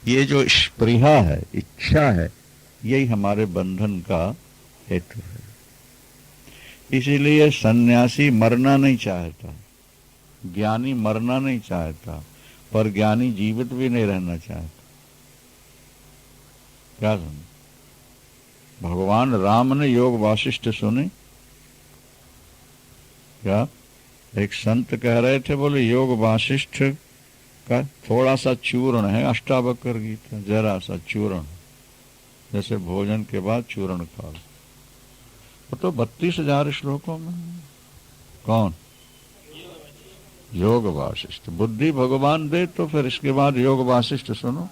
ये जो स्पृहा है, इच्छा है, यही हमारे बंधन का हेतु है। इसीलिए सन्यासी मरना नहीं चाहता, ज्ञानी मरना नहीं चाहता, पर ज्ञानी जीवित भी नहीं रहना चाहता। क्या सुने? भगवान राम ने योग वासिष्ठ सुने क्या? एक संत कह रहे थे, बोले योग वासिष्ठ का थोड़ा सा चूर्ण है अष्टावक्र गीता, जरा सा चूर्ण, जैसे भोजन के बाद चूर्ण खा लो। वो तो 32,000 श्लोकों में। कौन? योग वासिष्ठ। बुद्धि भगवान दे तो फिर इसके बाद योग वासिष्ठ सुनो।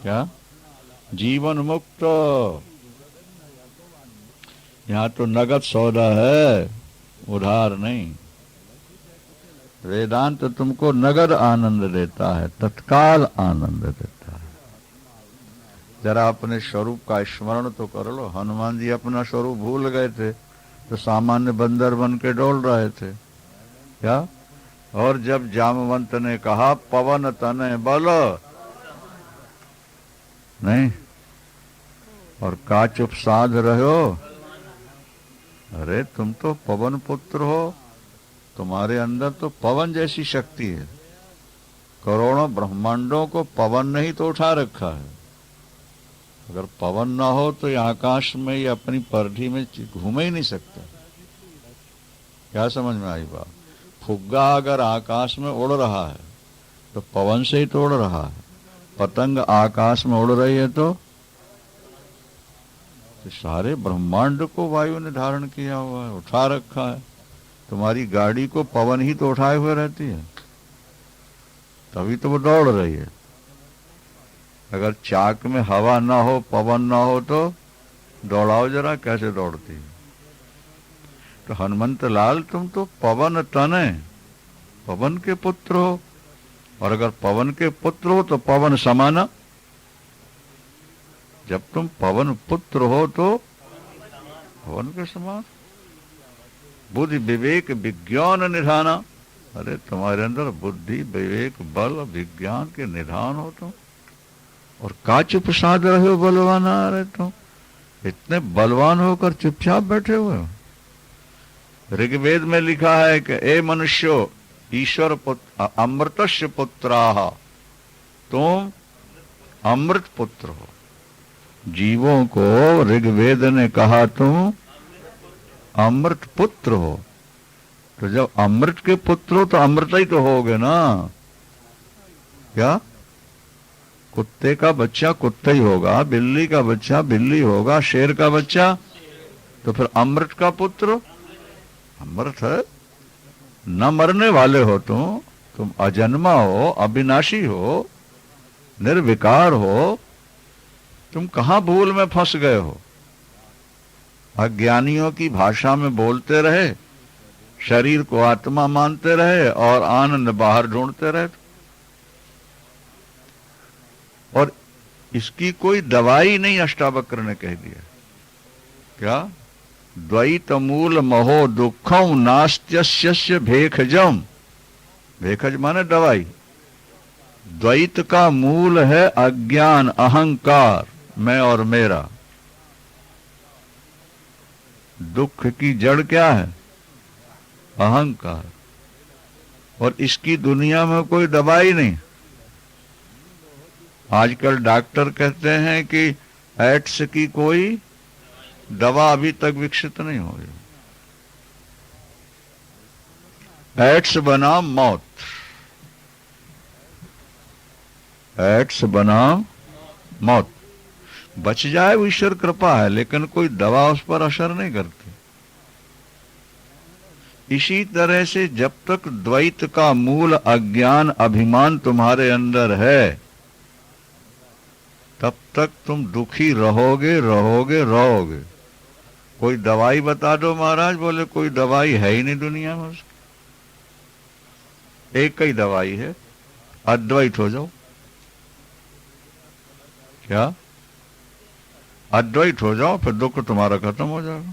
क्या? जीवन मुक्त। यहां तो नगद सौदा है, उधार नहीं। वेदांत तो तुमको नगद आनंद देता है, तत्काल आनंद देता है। जरा अपने स्वरूप का स्मरण तो कर लो। हनुमान जी अपना स्वरूप भूल गए थे तो सामान्य बंदर बन के डोल रहे थे। क्या? और जब जामवंत ने कहा पवन तने बल, नहीं, और का चुप साध रहे हो। अरे तुम तो पवन पुत्र हो, तुम्हारे अंदर तो पवन जैसी शक्ति है। करोड़ों ब्रह्मांडों को पवन ने ही तो उठा रखा है। अगर पवन ना हो तो ये आकाश में, ये अपनी परधी में घूम ही नहीं सकता। क्या समझ में आई बात? फुग्गा अगर आकाश में उड़ रहा है तो पवन से ही तो उड़ रहा है। पतंग आकाश में उड़ रही है तो सारे ब्रह्मांड को वायु ने धारण किया हुआ है, उठा रखा है। तुम्हारी गाड़ी को पवन ही तो उठाए हुए रहती है, तभी तो वो दौड़ रही है। अगर चाक में हवा ना हो, पवन ना हो तो दौड़ाओ जरा, कैसे दौड़ती है। तो हनुमंत लाल तुम तो पवन तने, पवन के पुत्र हो, और अगर पवन के पुत्र हो तो पवन समाना। जब तुम पवन पुत्र हो तो पवन के समान। बुद्धि विवेक विज्ञान निधाना। अरे तुम्हारे अंदर बुद्धि विवेक बल विज्ञान के निधान हो तुम, और का चुप साध रहे हो बलवान। अरे तुम इतने बलवान होकर चुपचाप बैठे हुए हो। ऋग्वेद में लिखा है कि ए मनुष्यो ईश्वर पुत्र अमृतस्य पुत्राः, तुम अमृत पुत्र हो। जीवों को ऋग्वेद ने कहा तुम अमृत पुत्र हो। तो जब अमृत के पुत्र हो तो अमृत ही तो होगे ना। क्या? कुत्ते का बच्चा कुत्ता ही होगा, बिल्ली का बच्चा बिल्ली होगा, शेर का बच्चा, तो फिर अमृत का पुत्र अमृत है। न मरने वाले हो तुम अजन्मा हो, अविनाशी हो, निर्विकार हो। तुम कहां भूल में फंस गए हो? अज्ञानियों की भाषा में बोलते रहे, शरीर को आत्मा मानते रहे और आनंद बाहर ढूंढते रहे। और इसकी कोई दवाई नहीं, अष्टावक्र ने कह दिया। क्या? द्वैत मूल महो दुखम नास्त्यस्य भेखजम। भेखज माने दवाई। द्वैत का मूल है अज्ञान, अहंकार, मैं और मेरा। दुख की जड़ क्या है? अहंकार। और इसकी दुनिया में कोई दवाई नहीं। आजकल डॉक्टर कहते हैं कि एड्स की कोई दवा अभी तक विकसित नहीं हुई। एड्स बनाम मौत, एड्स बनाम मौत। बच जाए वो ईश्वर कृपा है, लेकिन कोई दवा उस पर असर नहीं करती। इसी तरह से जब तक द्वैत का मूल अज्ञान अभिमान तुम्हारे अंदर है, तब तक तुम दुखी रहोगे रहोगे रहोगे। कोई दवाई बता दो महाराज, बोले कोई दवाई है ही नहीं दुनिया में उसकी। एक ही दवाई है, अद्वैत हो जाओ। क्या? अद्वैत हो जाओ, फिर दुख तुम्हारा खत्म हो जाएगा।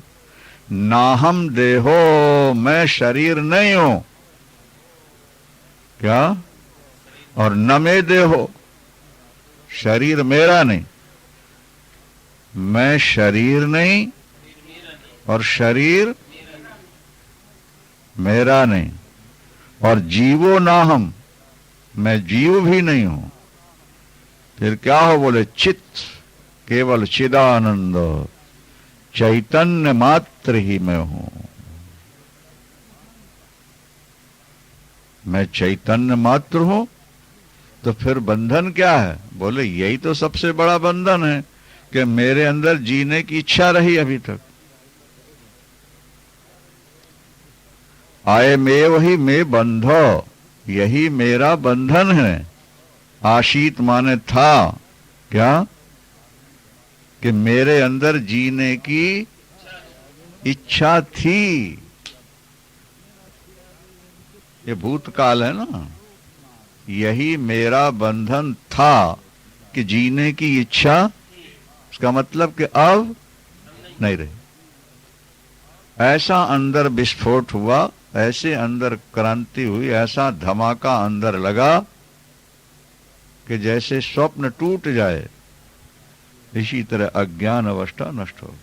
नाहम देहो, मैं शरीर नहीं हूं। क्या? और न में देहो, शरीर मेरा नहीं, मैं शरीर नहीं और शरीर मेरा नहीं, और जीवो ना हम, मैं जीव भी नहीं हूं। फिर क्या हो? बोले चित्त केवल चिदानंद, चैतन्य मात्र ही मैं हूं। मैं चैतन्य मात्र हूं, तो फिर बंधन क्या है? बोले यही तो सबसे बड़ा बंधन है कि मेरे अंदर जीने की इच्छा रही अभी तक। आए में वही में बंधो, यही मेरा बंधन है। आशीत माने था क्या? कि मेरे अंदर जीने की इच्छा थी। ये भूतकाल है ना। यही मेरा बंधन था कि जीने की इच्छा, उसका मतलब कि अब नहीं रही। ऐसा अंदर विस्फोट हुआ, ऐसे अंदर क्रांति हुई, ऐसा धमाका अंदर लगा कि जैसे स्वप्न टूट जाए, इसी तरह अज्ञान अवस्था नष्ट हो गई।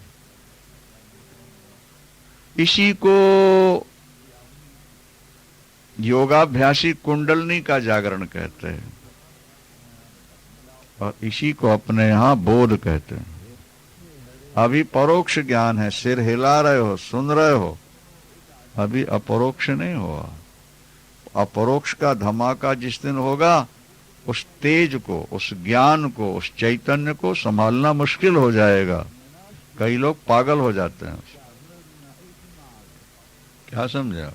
इसी को योगाभ्यासी कुंडलनी का जागरण कहते हैं, और इसी को अपने यहां बोध कहते हैं। अभी परोक्ष ज्ञान है, सिर हिला रहे हो, सुन रहे हो, अभी अपरोक्ष नहीं हुआ। अपरोक्ष का धमाका जिस दिन होगा, उस तेज को, उस ज्ञान को, उस चैतन्य को संभालना मुश्किल हो जाएगा। कई लोग पागल हो जाते हैं। क्या समझे?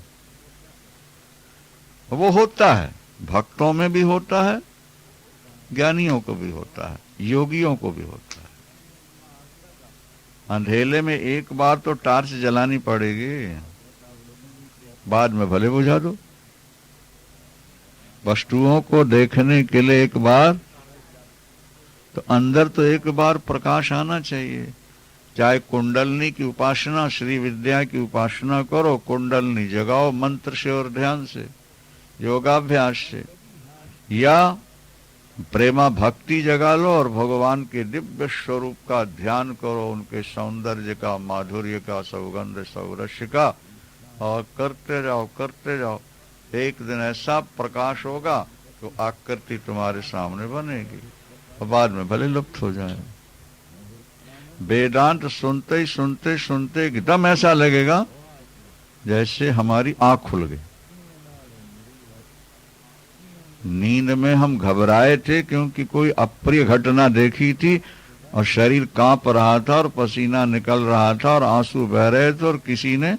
वो होता है, भक्तों में भी होता है, ज्ञानियों को भी होता है, योगियों को भी होता है। अंधेले में एक बार तो टार्च जलानी पड़ेगी, बाद में भले बुझा दो। वस्तुओं को देखने के लिए एक बार तो अंदर तो एक बार प्रकाश आना चाहिए। चाहे कुंडलनी की उपासना, श्री विद्या की उपासना करो, कुंडलनी जगाओ मंत्र से और ध्यान से, योगाभ्यास से, या प्रेमा भक्ति जगा लो और भगवान के दिव्य स्वरूप का ध्यान करो, उनके सौंदर्य का, माधुर्य का, सौगंध सौरस्य का, और करते जाओ करते जाओ। एक दिन ऐसा प्रकाश होगा तो आकृति तुम्हारे सामने बनेगी, और बाद में भले लुप्त हो जाए। वेदांत सुनते ही सुनते सुनते एकदम ऐसा लगेगा जैसे हमारी आंख खुल गई। नींद में हम घबराए थे क्योंकि कोई अप्रिय घटना देखी थी, और शरीर कांप रहा था और पसीना निकल रहा था और आंसू बह रहे थे, और किसी ने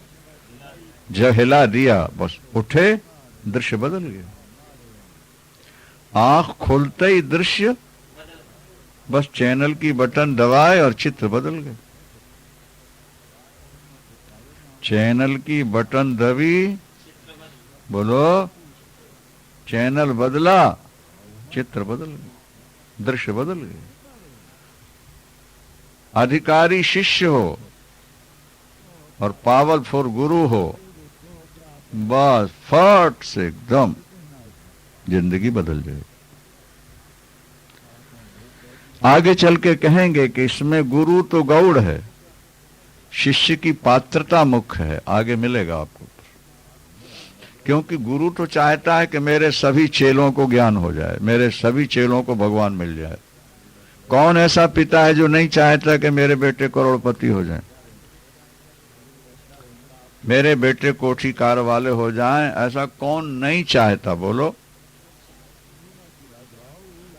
हिला दिया, बस उठे, दृश्य बदल गया। आंख खुलते ही दृश्य, बस चैनल की बटन दबाए और चित्र बदल गए। चैनल की बटन दबी, बोलो, चैनल बदला, चित्र बदल गया, दृश्य बदल गया। अधिकारी शिष्य हो और पावरफुल गुरु हो, बस फट से एकदम जिंदगी बदल जाए। आगे चल के कहेंगे कि इसमें गुरु तो गौड़ है, शिष्य की पात्रता मुख्य है। आगे मिलेगा आपको, क्योंकि गुरु तो चाहता है कि मेरे सभी चेलों को ज्ञान हो जाए, मेरे सभी चेलों को भगवान मिल जाए। कौन ऐसा पिता है जो नहीं चाहता कि मेरे बेटे करोड़पति हो जाएं, मेरे बेटे कोठीकार वाले हो जाएं? ऐसा कौन नहीं चाहता, बोलो?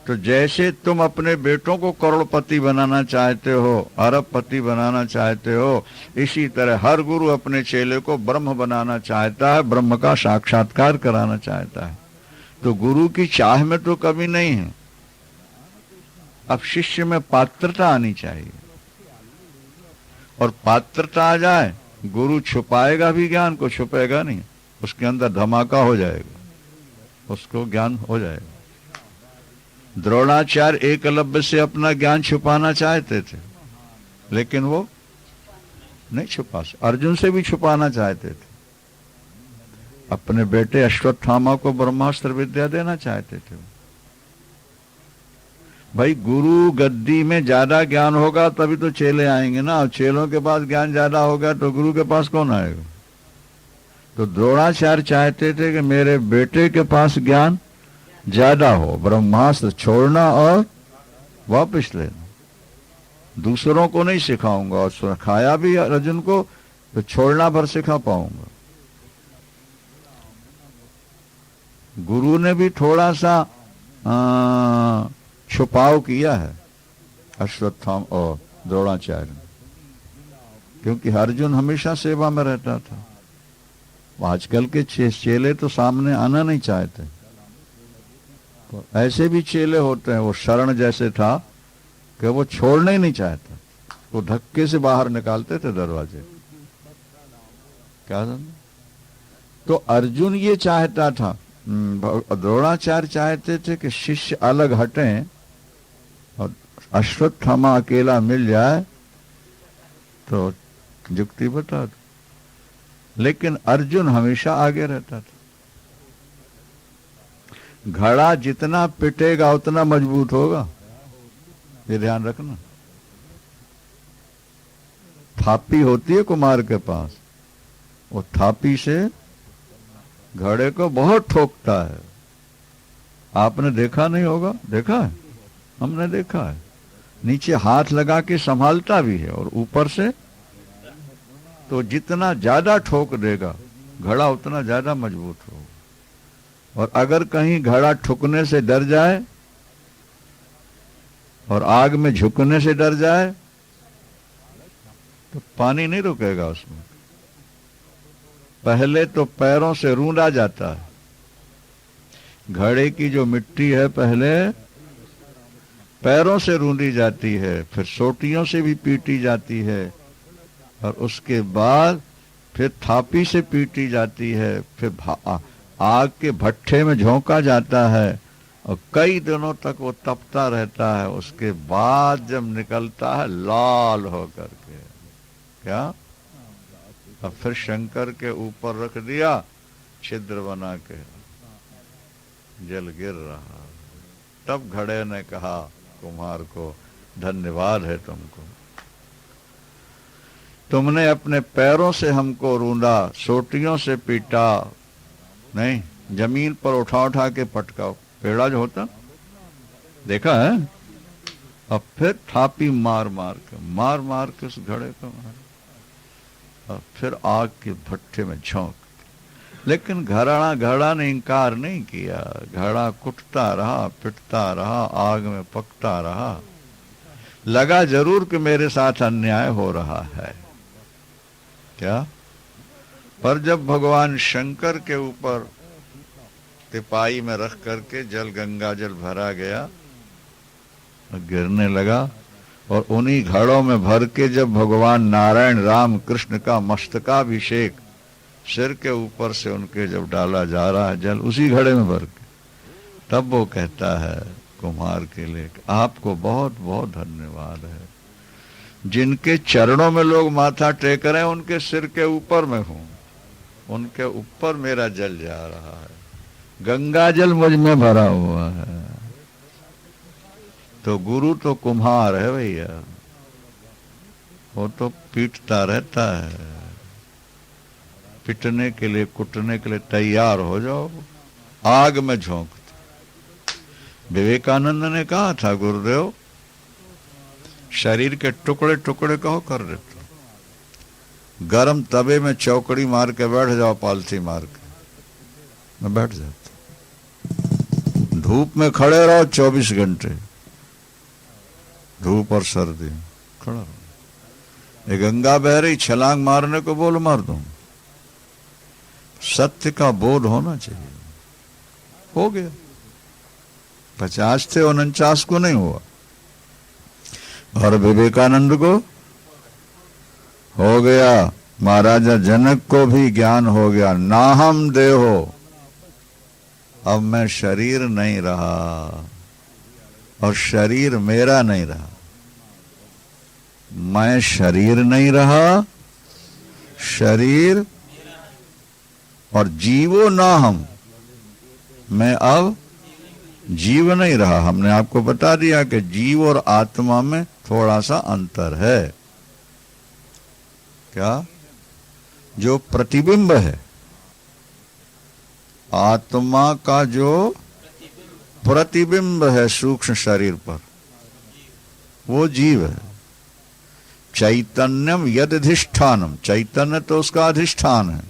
तो जैसे तुम अपने बेटों को करोड़पति बनाना चाहते हो, अरबपति बनाना चाहते हो, इसी तरह हर गुरु अपने चेले को ब्रह्म बनाना चाहता है, ब्रह्म का साक्षात्कार कराना चाहता है। तो गुरु की चाह में तो कमी नहीं है। अब शिष्य में पात्रता आनी चाहिए, और पात्रता आ जाए, गुरु छुपाएगा भी ज्ञान को, छुपेगा नहीं, उसके अंदर धमाका हो जाएगा, उसको ज्ञान हो जाएगा। द्रोणाचार्य एकलव्य से अपना ज्ञान छुपाना चाहते थे, लेकिन वो नहीं छुपा सके। अर्जुन से भी छुपाना चाहते थे, अपने बेटे अश्वत्थामा को ब्रह्मास्त्र विद्या देना चाहते थे। भाई गुरु गद्दी में ज्यादा ज्ञान होगा तभी तो चेले आएंगे ना। और चेलों के पास ज्ञान ज्यादा होगा तो गुरु के पास कौन आएगा। तो द्रोणाचार्य चाहते थे कि मेरे बेटे के पास ज्ञान ज्यादा हो, ब्रह्मास्त्र छोड़ना और वापस लेना। दूसरों को नहीं सिखाऊंगा, और सिखाया भी अर्जुन को तो छोड़ना भर सिखा पाऊंगा। गुरु ने भी थोड़ा सा छुपाव किया है अश्वत्थामा और द्रोणाचार्य ने, क्योंकि अर्जुन हमेशा सेवा में रहता था। आजकल के चेले तो सामने आना नहीं चाहते। तो ऐसे भी चेले होते हैं, वो शरण जैसे था कि वो छोड़ना ही नहीं चाहता, वो धक्के से बाहर निकालते थे दरवाजे। क्या समझे? तो अर्जुन ये चाहता था, द्रोणाचार्य चाहते थे कि शिष्य अलग हटें और अश्वत्थामा अकेला मिल जाए तो युक्ति बता दो। लेकिन अर्जुन हमेशा आगे रहता था। घड़ा जितना पिटेगा उतना मजबूत होगा, ये ध्यान रखना। थापी होती है कुम्हार के पास, वो थापी से घड़े को बहुत ठोकता है। आपने देखा नहीं होगा? देखा है? हमने देखा है। नीचे हाथ लगा के संभालता भी है और ऊपर से, तो जितना ज्यादा ठोक देगा घड़ा उतना ज्यादा मजबूत होगा। और अगर कहीं घड़ा ठुकने से डर जाए और आग में झुकने से डर जाए तो पानी नहीं रुकेगा उसमें। पहले तो पैरों से रूंधा जाता है। घड़े की जो मिट्टी है पहले पैरों से रूंधी जाती है, फिर सोटियों से भी पीटी जाती है, और उसके बाद फिर थापी से पीटी जाती है, फिर आग के भट्ठे में झोंका जाता है और कई दिनों तक वो तपता रहता है। उसके बाद जब निकलता है लाल होकर के, क्या, और फिर शंकर के ऊपर रख दिया छिद्र बना के, जल गिर रहा। तब घड़े ने कहा कुम्हार को, धन्यवाद है तुमको, तुमने अपने पैरों से हमको रूंधा, सोटियों से पीटा नहीं, जमीन पर उठा उठा के पटका, पेड़ा जो होता देखा है। अब फिर थापी मार मार के उस घड़े को मार, और फिर आग के भट्ठे में झोंक। लेकिन घड़ा ने इंकार नहीं किया। घड़ा कुटता रहा, पिटता रहा, आग में पकता रहा। लगा जरूर कि मेरे साथ अन्याय हो रहा है, क्या? पर जब भगवान शंकर के ऊपर तिपाई में रख करके जल, गंगा जल भरा गया, गिरने लगा, और उन्हीं घड़ों में भर के जब भगवान नारायण राम कृष्ण का मस्तकाभिषेक सिर के ऊपर से उनके जब डाला जा रहा है जल, उसी घड़े में भर के, तब वो कहता है कुम्हार के लिए, आपको बहुत बहुत धन्यवाद है। जिनके चरणों में लोग माथा टेक रहे हैं उनके सिर के ऊपर मैं हूं, उनके ऊपर मेरा जल जा रहा है, गंगा जल मुझ में भरा हुआ है। तो गुरु तो कुम्हार है भैया, वो तो पीटता रहता है। पिटने के लिए, कुटने के लिए तैयार हो जाओ, आग में झोंकते। विवेकानंद ने कहा था गुरुदेव, शरीर के टुकड़े टुकड़े कहो कर देते, गरम तवे में चौकड़ी मार के बैठ जाओ, पालथी मार के, मैं बैठ जाता। धूप में खड़े रहो 24 घंटे, धूप और सर्दी खड़ा रहो। ये गंगा बह रही, छलांग मारने को बोल मार दूं। सत्य का बोध होना चाहिए। हो गया, 50 थे 49 को नहीं हुआ, और विवेकानंद को हो गया, महाराजा जनक को भी ज्ञान हो गया। नाहम देहो, अब मैं शरीर नहीं रहा और शरीर मेरा नहीं रहा। मैं शरीर नहीं रहा, शरीर और जीवो ना हम, मैं अब जीव नहीं रहा। हमने आपको बता दिया कि जीव और आत्मा में थोड़ा सा अंतर है। क्या? जो प्रतिबिंब है, आत्मा का जो प्रतिबिंब है सूक्ष्म शरीर पर, वो जीव है। चैतन्यम यदधिष्ठानम, चैतन्य तो उसका अधिष्ठान है।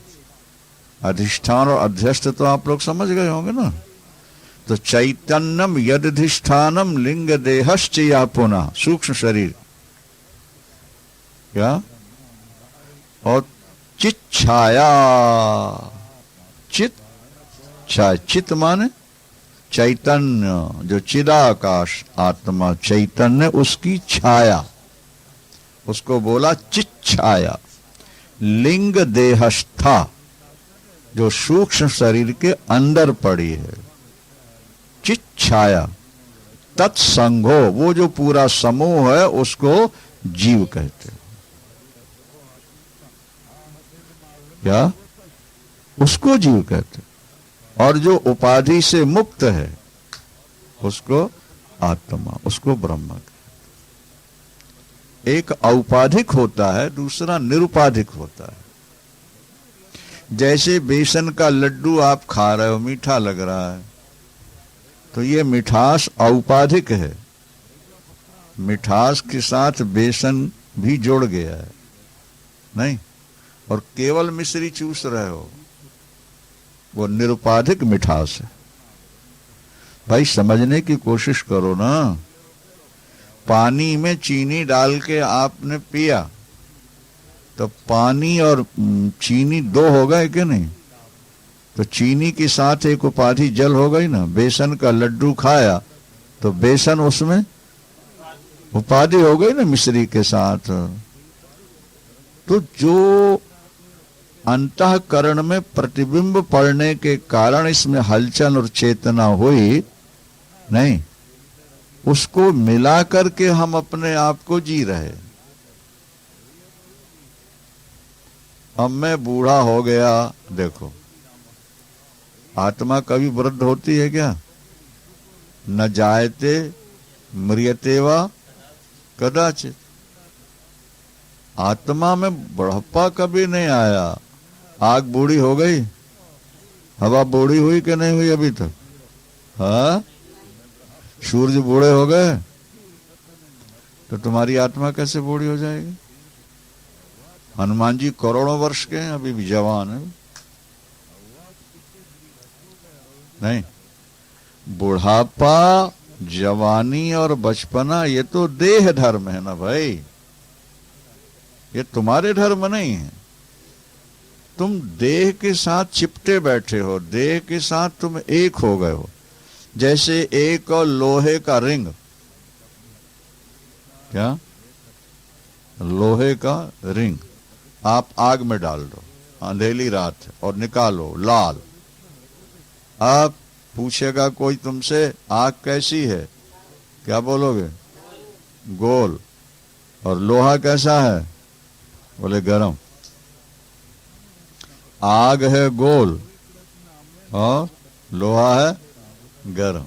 अधिष्ठान और अध्यस्त तो आप लोग समझ गए होंगे ना। तो चैतन्यम यदधिष्ठानम लिंग देहश्च या पुनः, सूक्ष्म शरीर। क्या? और चित छाया, चित छाया, चित माने चैतन्य, जो चिदाकाश आत्मा चैतन्य, उसकी छाया, उसको बोला चित छाया। लिंग देहस्था, जो सूक्ष्म शरीर के अंदर पड़ी है, चित छाया। तत्संगो, वो जो पूरा समूह है उसको जीव कहते हैं। क्या? उसको जीव कहते हैं। और जो उपाधि से मुक्त है उसको आत्मा, उसको ब्रह्म कहते हैं। एक औपाधिक होता है, दूसरा निरुपाधिक होता है। जैसे बेसन का लड्डू आप खा रहे हो, मीठा लग रहा है, तो ये मिठास औपाधिक है। मिठास के साथ बेसन भी जुड़ गया है, नहीं? और केवल मिश्री चूस रहे हो, वो निरुपाधिक मिठास है। भाई समझने की कोशिश करो ना। पानी में चीनी डाल के आपने पिया, तो पानी और चीनी दो हो गए कि नहीं? तो चीनी के साथ एक उपाधि जल हो गई ना। बेसन का लड्डू खाया तो बेसन उसमें उपाधि हो गई ना मिश्री के साथ। तो जो अंतःकरण में प्रतिबिंब पड़ने के कारण इसमें हलचल और चेतना हुई, नहीं, उसको मिला करके हम अपने आप को जी रहे। अब मैं बूढ़ा हो गया, देखो, आत्मा कभी वृद्ध होती है क्या? न जायते म्रियते वा कदाचित। आत्मा में बुढ़ापा कभी नहीं आया। आग बूढ़ी हो गई, हवा बूढ़ी हुई कि नहीं हुई अभी तक? हाँ, सूरज बूढ़े हो गए, तो तुम्हारी आत्मा कैसे बूढ़ी हो जाएगी? हनुमान जी करोड़ों वर्ष के हैं, अभी भी जवान है। नहीं, बुढ़ापा, जवानी और बचपना ये तो देह धर्म है ना भाई, ये तुम्हारे धर्म नहीं है। तुम देह के साथ चिपटे बैठे हो, देह के साथ तुम एक हो गए हो। जैसे एक और लोहे का रिंग, क्या? लोहे का रिंग आप आग में डाल दो, अंधेरी रात है, और निकालो लाल। आप पूछेगा कोई तुमसे आग कैसी है, क्या बोलोगे? गोल। और लोहा कैसा है? बोले गरम। आग है गोल और लोहा है गरम।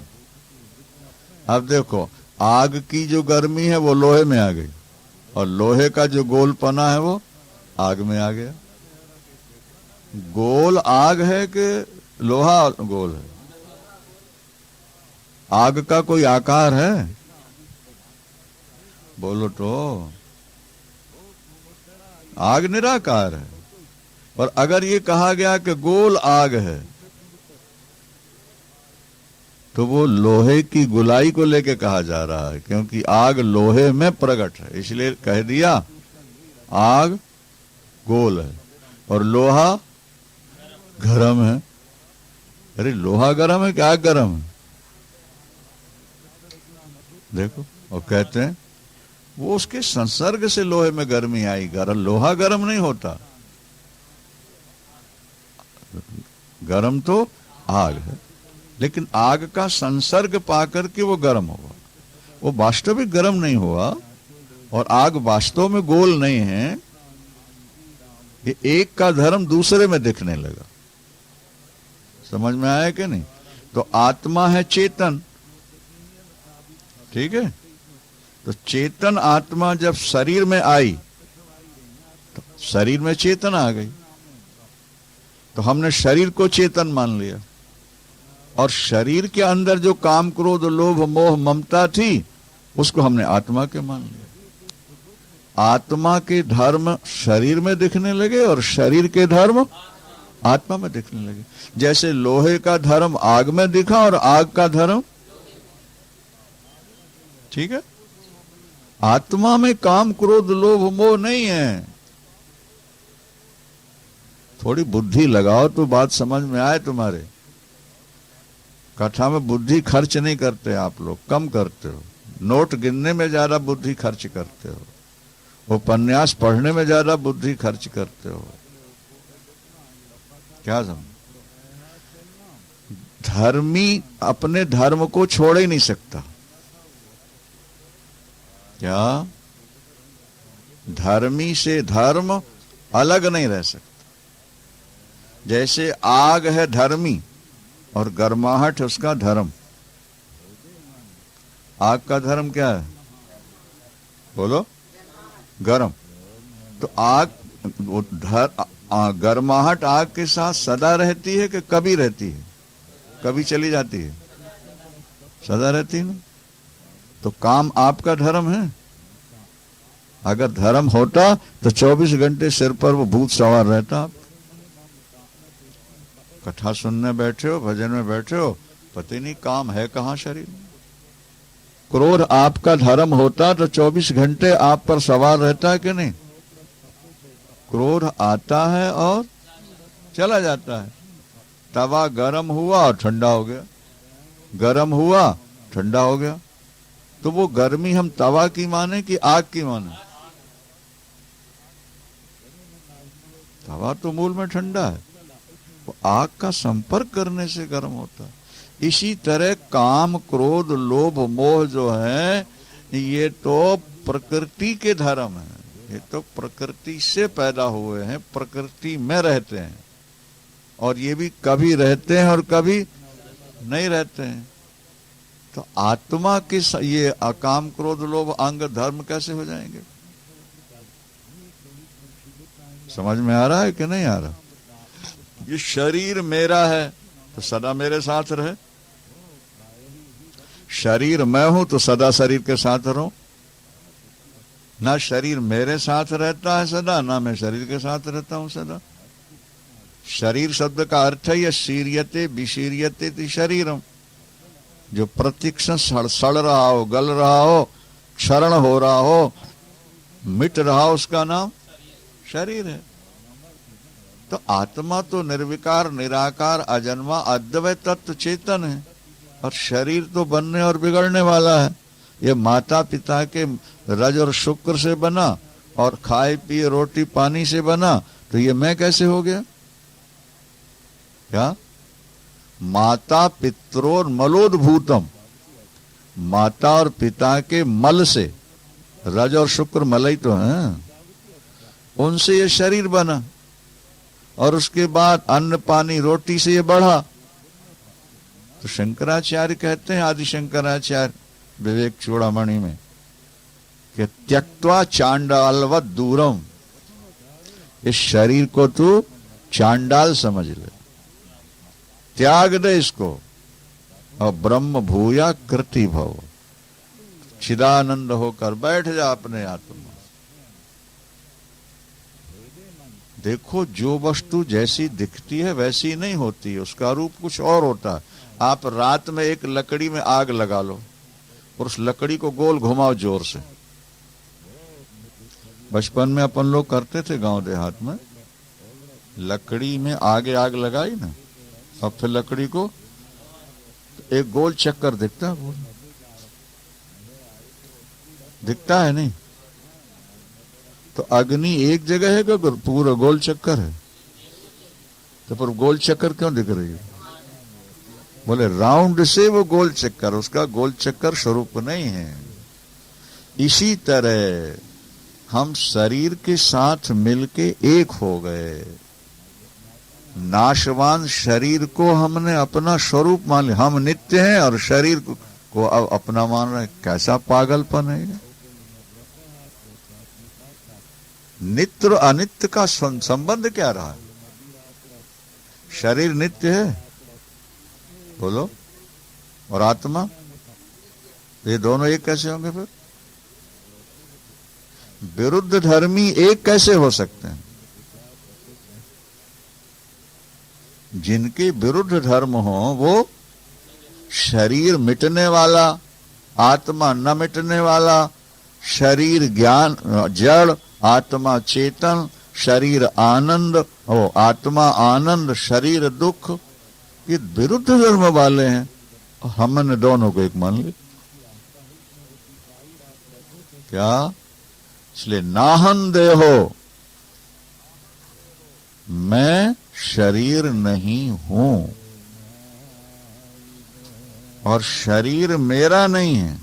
अब देखो, आग की जो गर्मी है वो लोहे में आ गई, और लोहे का जो गोलपना है वो आग में आ गया। गोल आग है कि लोहा गोल है? आग का कोई आकार है? बोलो तो। आग निराकार है। और अगर ये कहा गया कि गोल आग है, तो वो लोहे की गुलाई को लेके कहा जा रहा है, क्योंकि आग लोहे में प्रकट है, इसलिए कह दिया आग गोल है और लोहा गरम है। अरे लोहा गरम है कि आग गरम है? देखो, और कहते हैं वो उसके संसर्ग से लोहे में गर्मी आई। लोहा गरम नहीं होता, गरम तो आग है, लेकिन आग का संसर्ग पाकर के वो गर्म हुआ। वो वास्तविक गर्म नहीं हुआ, और आग वास्तव में गोल नहीं है। ये एक का धर्म दूसरे में दिखने लगा। समझ में आया कि नहीं? तो आत्मा है चेतन ठीक है। तो चेतन आत्मा जब शरीर में आई तो शरीर में चेतन आ गई, तो हमने शरीर को चेतन मान लिया, और शरीर के अंदर जो काम क्रोध लोभ मोह ममता थी उसको हमने आत्मा के मान लिया। आत्मा के धर्म शरीर में दिखने लगे और शरीर के धर्म आत्मा में दिखने लगे। जैसे लोहे का धर्म आग में दिखा और आग का धर्म, ठीक है। आत्मा में काम क्रोध लोभ मोह नहीं है। थोड़ी बुद्धि लगाओ तो बात समझ में आए तुम्हारे। कथा में बुद्धि खर्च नहीं करते आप लोग, कम करते हो। नोट गिनने में ज्यादा बुद्धि खर्च करते हो, उपन्यास पढ़ने में ज्यादा बुद्धि खर्च करते हो। क्या समझ? धर्मी अपने धर्म को छोड़ ही नहीं सकता। क्या? धर्मी से धर्म अलग नहीं रह सकता। जैसे आग है धर्मी और गर्माहट उसका धर्म। आग का धर्म क्या है? बोलो। गर्म। तो आग गर्माहट आग के साथ सदा रहती है कि कभी रहती है? कभी चली जाती है? सदा रहती है ना। तो काम आपका धर्म है। अगर धर्म होता तो 24 घंटे सिर पर वो भूत सवार रहता। आप कथा सुनने बैठे हो, भजन में बैठे हो, पता नहीं काम है कहां शरीर में। क्रोध आपका धर्म होता तो 24 घंटे आप पर सवार रहता है कि नहीं? क्रोध आता है और चला जाता है। तवा गर्म हुआ और ठंडा हो गया, गर्म हुआ ठंडा हो गया। तो वो गर्मी हम तवा की माने कि आग की माने? तवा तो मूल में ठंडा है, वो आग का संपर्क करने से गर्म होता है। इसी तरह काम क्रोध लोभ मोह जो है ये तो प्रकृति के धर्म है। ये तो प्रकृति से पैदा हुए हैं, प्रकृति में रहते हैं, और ये भी कभी रहते हैं और कभी नहीं रहते हैं। तो आत्मा के ये अकाम क्रोध लोभ अंग धर्म कैसे हो जाएंगे? समझ में आ रहा है कि नहीं आ रहा? ये शरीर मेरा है तो सदा मेरे साथ रहे, शरीर मैं हूं तो सदा शरीर के साथ रहूं। ना शरीर मेरे साथ रहता है सदा, ना मैं शरीर के साथ रहता हूं सदा। शरीर शब्द का अर्थ है शीर्यते विशीर्यते शरीरम। जो प्रतिक्षण सड़ रहा हो, गल रहा हो, क्षरण हो रहा हो, मिट रहा हो, उसका नाम शरीर है। तो आत्मा तो निर्विकार निराकार अजन्मा अद्वय तत्व चेतन है, और शरीर तो बनने और बिगड़ने वाला है। ये माता पिता के रज और शुक्र से बना और खाए पिए रोटी पानी से बना, तो ये मैं कैसे हो गया? क्या? माता पित्रोर मलोद्भूतम। माता और पिता के मल से, रज और शुक्र मलई तो है, उनसे ये शरीर बना, और उसके बाद अन्न पानी रोटी से ये बढ़ा। तो शंकराचार्य कहते हैं, आदि शंकराचार्य विवेक चूड़ामणि में, कि त्यक्त्वा चांडालवत दूरम। इस शरीर को तू चांडाल समझ ले, त्याग दे इसको, और ब्रह्म भूया कृति भव, चिदानंद होकर बैठ जा अपने आत्मा। देखो, जो वस्तु जैसी दिखती है वैसी नहीं होती है, उसका रूप कुछ और होता है। आप रात में एक लकड़ी में आग लगा लो और उस लकड़ी को गोल घुमाओ जोर से। बचपन में अपन लोग करते थे गांव देहात में, लकड़ी में आगे आग लगाई ना, और फिर लकड़ी को एक गोल चक्कर दिखता है, दिखता है नहीं? तो अग्नि एक जगह है कि पूरा गोल चक्कर है? तो पर गोल चक्कर क्यों दिख रही है? बोले राउंड से वो गोल चक्कर, उसका गोल चक्कर स्वरूप नहीं है। इसी तरह हम शरीर के साथ मिलके एक हो गए। नाशवान शरीर को हमने अपना स्वरूप मान लिया। हम नित्य हैं और शरीर को अब अपना मान रहे, कैसा पागलपन है ये? नित्य और अनित्य का संबंध क्या रहा है? शरीर नित्य है, बोलो, और आत्मा, ये दोनों एक कैसे होंगे? फिर विरुद्ध धर्मी एक कैसे हो सकते हैं? जिनके विरुद्ध धर्म हो वो शरीर मिटने वाला, आत्मा न मिटने वाला, शरीर ज्ञान जड़, आत्मा चेतन, शरीर आनंद, ओ आत्मा आनंद, शरीर दुख, ये विरुद्ध धर्म वाले हैं। हमने दोनों को एक मान लिया। क्या? इसलिए नाहं देहो, मैं शरीर नहीं हूं और शरीर मेरा नहीं है।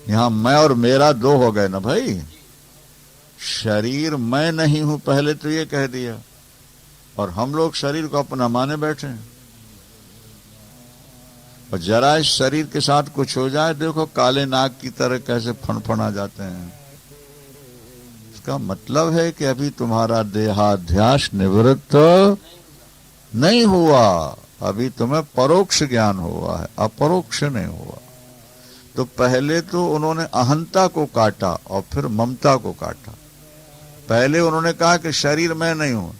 यहां मैं और मेरा दो हो गए ना भाई। शरीर मैं नहीं हूं पहले तो ये कह दिया, और हम लोग शरीर को अपना माने बैठे हैं। और जरा इस शरीर के साथ कुछ हो जाए, देखो काले नाग की तरह कैसे फनफना जाते हैं। इसका मतलब है कि अभी तुम्हारा देहाध्यास निवृत्त नहीं हुआ, अभी तुम्हें परोक्ष ज्ञान हुआ है, अपरोक्ष नहीं हुआ। तो पहले तो उन्होंने अहंता को काटा और फिर ममता को काटा। पहले उन्होंने कहा कि शरीर मैं नहीं हूं,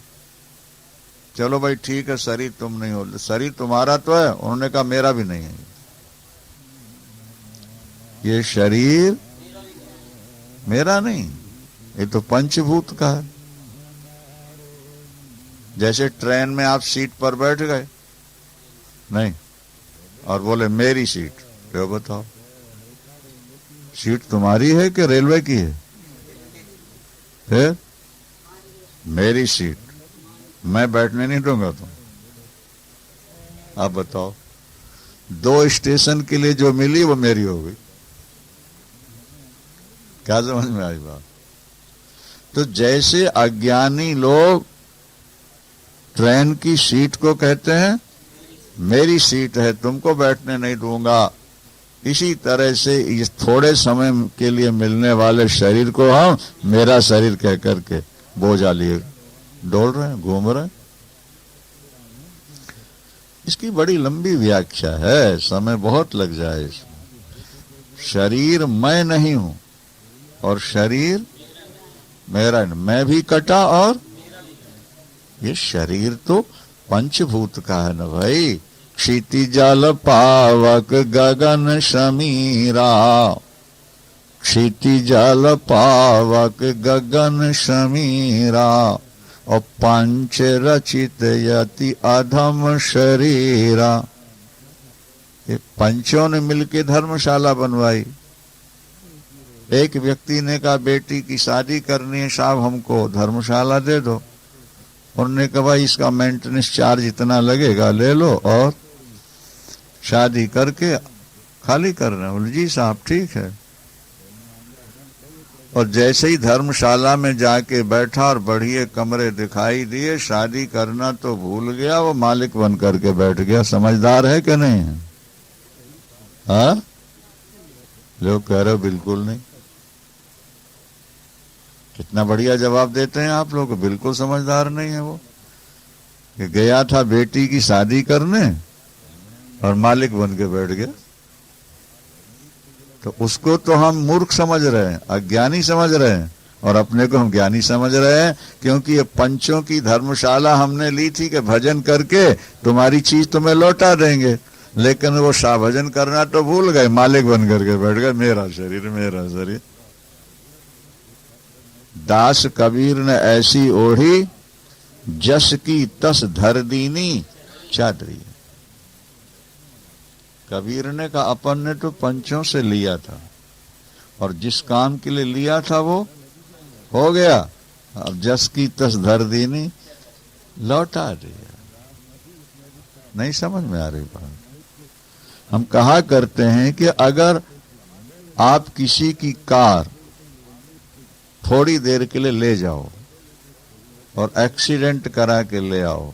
चलो भाई ठीक है, शरीर तुम नहीं हो, शरीर तुम्हारा तो है। उन्होंने कहा मेरा भी नहीं है, ये शरीर मेरा नहीं, ये तो पंचभूत का है। जैसे ट्रेन में आप सीट पर बैठ गए नहीं और बोले मेरी सीट, तो बताओ सीट तुम्हारी है कि रेलवे की है? फिर मेरी सीट, मैं बैठने नहीं दूंगा तुम। आप बताओ, दो स्टेशन के लिए जो मिली वो मेरी हो गई। क्या समझ में आई बात? तो जैसे अज्ञानी लोग ट्रेन की सीट को कहते हैं मेरी सीट है, तुमको बैठने नहीं दूंगा, इसी तरह से इस थोड़े समय के लिए मिलने वाले शरीर को हम मेरा शरीर कह करके बोझा लिए डोल रहे हैं, घूम रहे हैं। इसकी बड़ी लंबी व्याख्या है, समय बहुत लग जाए इसमें। शरीर मैं नहीं हूं और शरीर मेरा नहीं, मैं भी कटा और ये शरीर तो पंचभूत का है ना भाई। क्षितिजल पावक गगन समीरा, क्षितिजल पावक गगन समीरा, और पंच रचित यति अधम शरीरा। ये पंचों ने मिलके धर्मशाला बनवाई। एक व्यक्ति ने कहा बेटी की शादी करनी है साहब, हमको धर्मशाला दे दो। उन्होंने कहा भाई इसका मेंटेनेंस चार्ज इतना लगेगा, ले लो और शादी करके खाली करना। बोले जी साहब ठीक है। और जैसे ही धर्मशाला में जाके बैठा और बढ़िया कमरे दिखाई दिए, शादी करना तो भूल गया, वो मालिक बन करके बैठ गया। समझदार है कि नहीं है? हाँ, लोग कह रहे हो बिल्कुल नहीं। कितना बढ़िया जवाब देते हैं आप लोग, बिल्कुल समझदार नहीं है वो। कि गया था बेटी की शादी करने और मालिक बन के बैठ गया। तो उसको तो हम मूर्ख समझ रहे हैं, अज्ञानी समझ रहे हैं, और अपने को हम ज्ञानी समझ रहे हैं, क्योंकि ये पंचों की धर्मशाला हमने ली थी कि भजन करके तुम्हारी चीज तुम्हें लौटा देंगे। लेकिन वो भजन करना तो भूल गए, मालिक बन करके बैठ गए, मेरा शरीर मेरा शरीर। दास कबीर ने ऐसी ओढ़ी, जस की तस धर दीनी चादरी। कबीर ने कहा अपन ने तो पंचों से लिया था और जिस काम के लिए लिया था वो हो गया, अब जस की तस धर दीनी लौटा दिया। नहीं समझ में आ रही बात? हम कहा करते हैं कि अगर आप किसी की कार थोड़ी देर के लिए ले जाओ और एक्सीडेंट करा के ले आओ,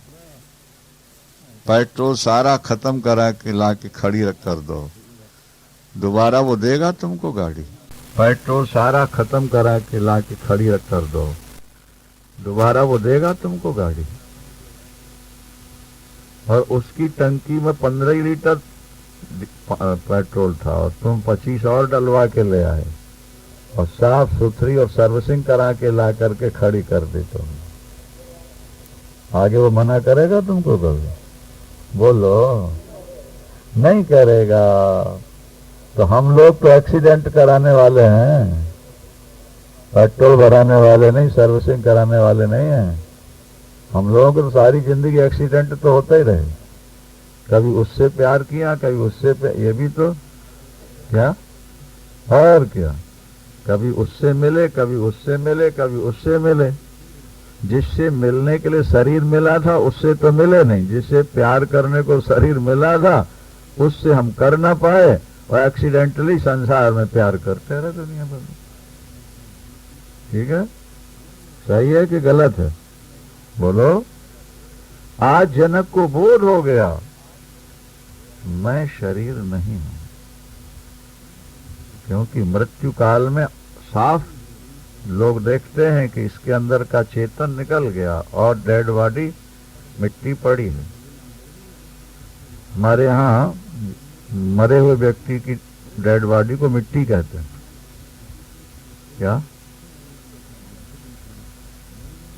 पेट्रोल सारा खत्म करा के ला के खड़ी रख कर दो, दोबारा वो देगा तुमको गाड़ी? पेट्रोल सारा खत्म करा के ला के खड़ी रख कर दो, दोबारा वो देगा तुमको गाड़ी? और उसकी टंकी में 15 लीटर पेट्रोल था और तुम 25 और डलवा के ले आए और साफ सुथरी और सर्विसिंग करा के ला करके खड़ी कर दी तुम। आगे वो मना करेगा तुमको कभी? बोलो, नहीं करेगा। तो हम लोग तो एक्सीडेंट कराने वाले हैं, पेट्रोल भराने वाले नहीं, सर्विसिंग कराने वाले नहीं हैं। हम लोगों को तो सारी जिंदगी एक्सीडेंट तो होता ही रहे। कभी उससे प्यार किया, कभी उससे ये भी तो क्या और क्या, कभी उससे मिले, कभी उससे मिले, कभी उससे मिले। जिससे मिलने के लिए शरीर मिला था उससे तो मिले नहीं, जिससे प्यार करने को शरीर मिला था उससे हम कर ना पाए और एक्सीडेंटली संसार में प्यार करते रहे दुनिया भर में। ठीक है, सही है कि गलत है? बोलो। आज जनक को बोध हो गया मैं शरीर नहीं हूं, क्योंकि मृत्यु काल में साफ लोग देखते हैं कि इसके अंदर का चेतन निकल गया और डेड बॉडी मिट्टी पड़ी है। हमारे यहाँ मरे हुए व्यक्ति की डेड बॉडी को मिट्टी कहते हैं। क्या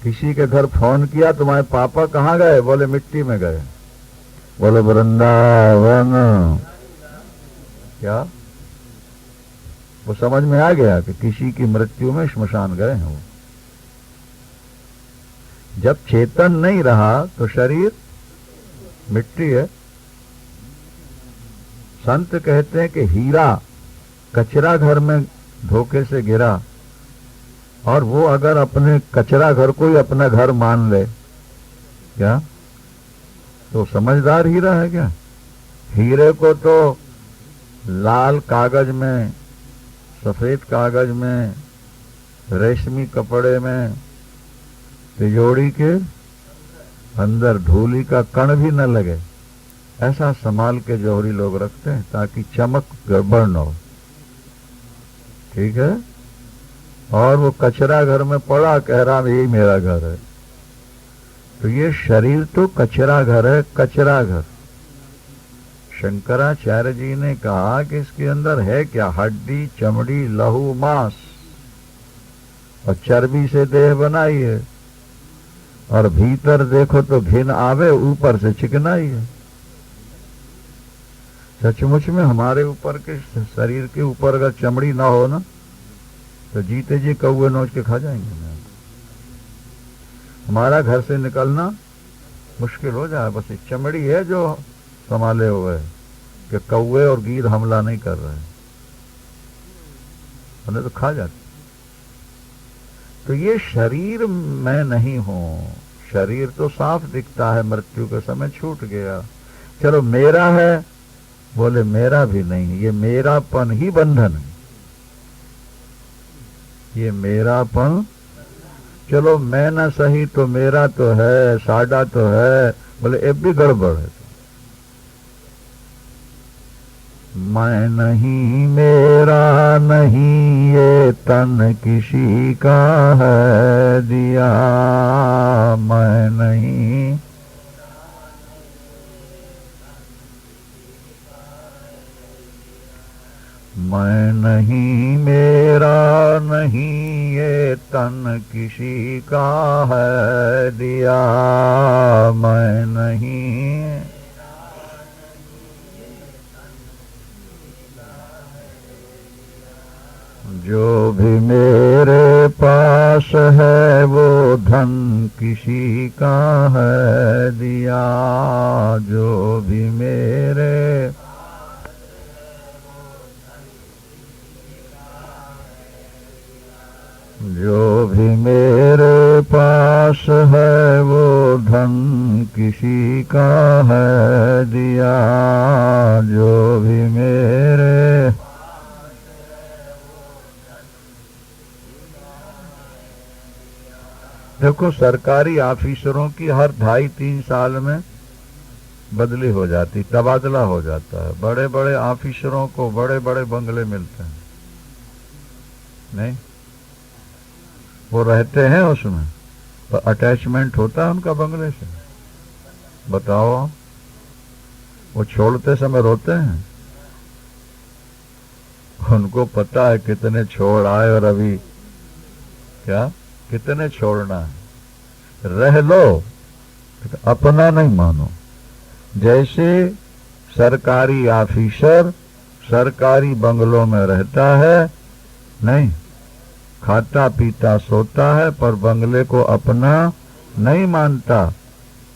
किसी के घर फोन किया, तुम्हारे पापा कहाँ गए? बोले मिट्टी में गए। बोले वृंदावन। क्या वो समझ में आ गया कि किसी की मृत्यु में श्मशान गए हैं वो? जब चेतन नहीं रहा तो शरीर मिट्टी है। संत कहते हैं कि हीरा कचरा घर में धोखे से गिरा और वो अगर अपने कचरा घर को ही अपना घर मान ले, क्या तो समझदार हीरा है क्या? हीरे को तो लाल कागज में, सफेद कागज में, रेशमी कपड़े में, तिजोरी के अंदर धूली का कण भी न लगे, ऐसा संभाल के जौहरी लोग रखते हैं ताकि चमक गड़बड़ न हो। ठीक है, और वो कचरा घर में पड़ा, कह रहा यही मेरा घर है। तो ये शरीर तो कचरा घर है, कचरा घर। शंकराचार्य जी ने कहा कि इसके अंदर है क्या? हड्डी, चमड़ी, लहू, मांस और चर्बी से देह बनाई है, और भीतर देखो तो घिन आवे, ऊपर से चिकनाई है। सचमुच में हमारे ऊपर के शरीर के ऊपर अगर चमड़ी ना हो ना तो जीते जी कौवे नोच के खा जाएंगे ना। हमारा घर से निकलना मुश्किल हो जाए। बस एक चमड़ी है जो संभाले हुए है कि कौवे और गीद हमला नहीं कर रहे, उन्हें तो खा जाते। तो ये शरीर मैं नहीं हूं। शरीर तो साफ दिखता है, मृत्यु के समय छूट गया। चलो मेरा है, बोले मेरा भी नहीं। ये मेरापन ही बंधन है। ये मेरापन, चलो मैं ना सही तो मेरा तो है, साडा तो है, बोले ये भी गड़बड़ है। मैं नहीं, मेरा नहीं, ये तन किसी का है दिया। मैं नहीं, मैं नहीं, मेरा नहीं, ये तन किसी का है दिया। मैं नहीं, जो भी मेरे पास है वो धन किसी का है दिया। जो भी मेरे, जो भी मेरे पास है वो धन किसी का है दिया। जो भी मेरे, देखो सरकारी ऑफिसरों की हर 2.5-3 साल में बदली हो जाती, तबादला हो जाता है। बड़े बड़े ऑफिसरों को बड़े बड़े बंगले मिलते हैं, नहीं वो रहते हैं उसमें, तो अटैचमेंट होता है उनका बंगले से। बताओ, वो छोड़ते समय रोते हैं? उनको पता है कितने छोड़ आए और अभी क्या कितने छोड़ना है। रह लो, अपना नहीं मानो। जैसे सरकारी ऑफिसर सरकारी बंगलों में रहता है, नहीं खाता पीता सोता है, पर बंगले को अपना नहीं मानता।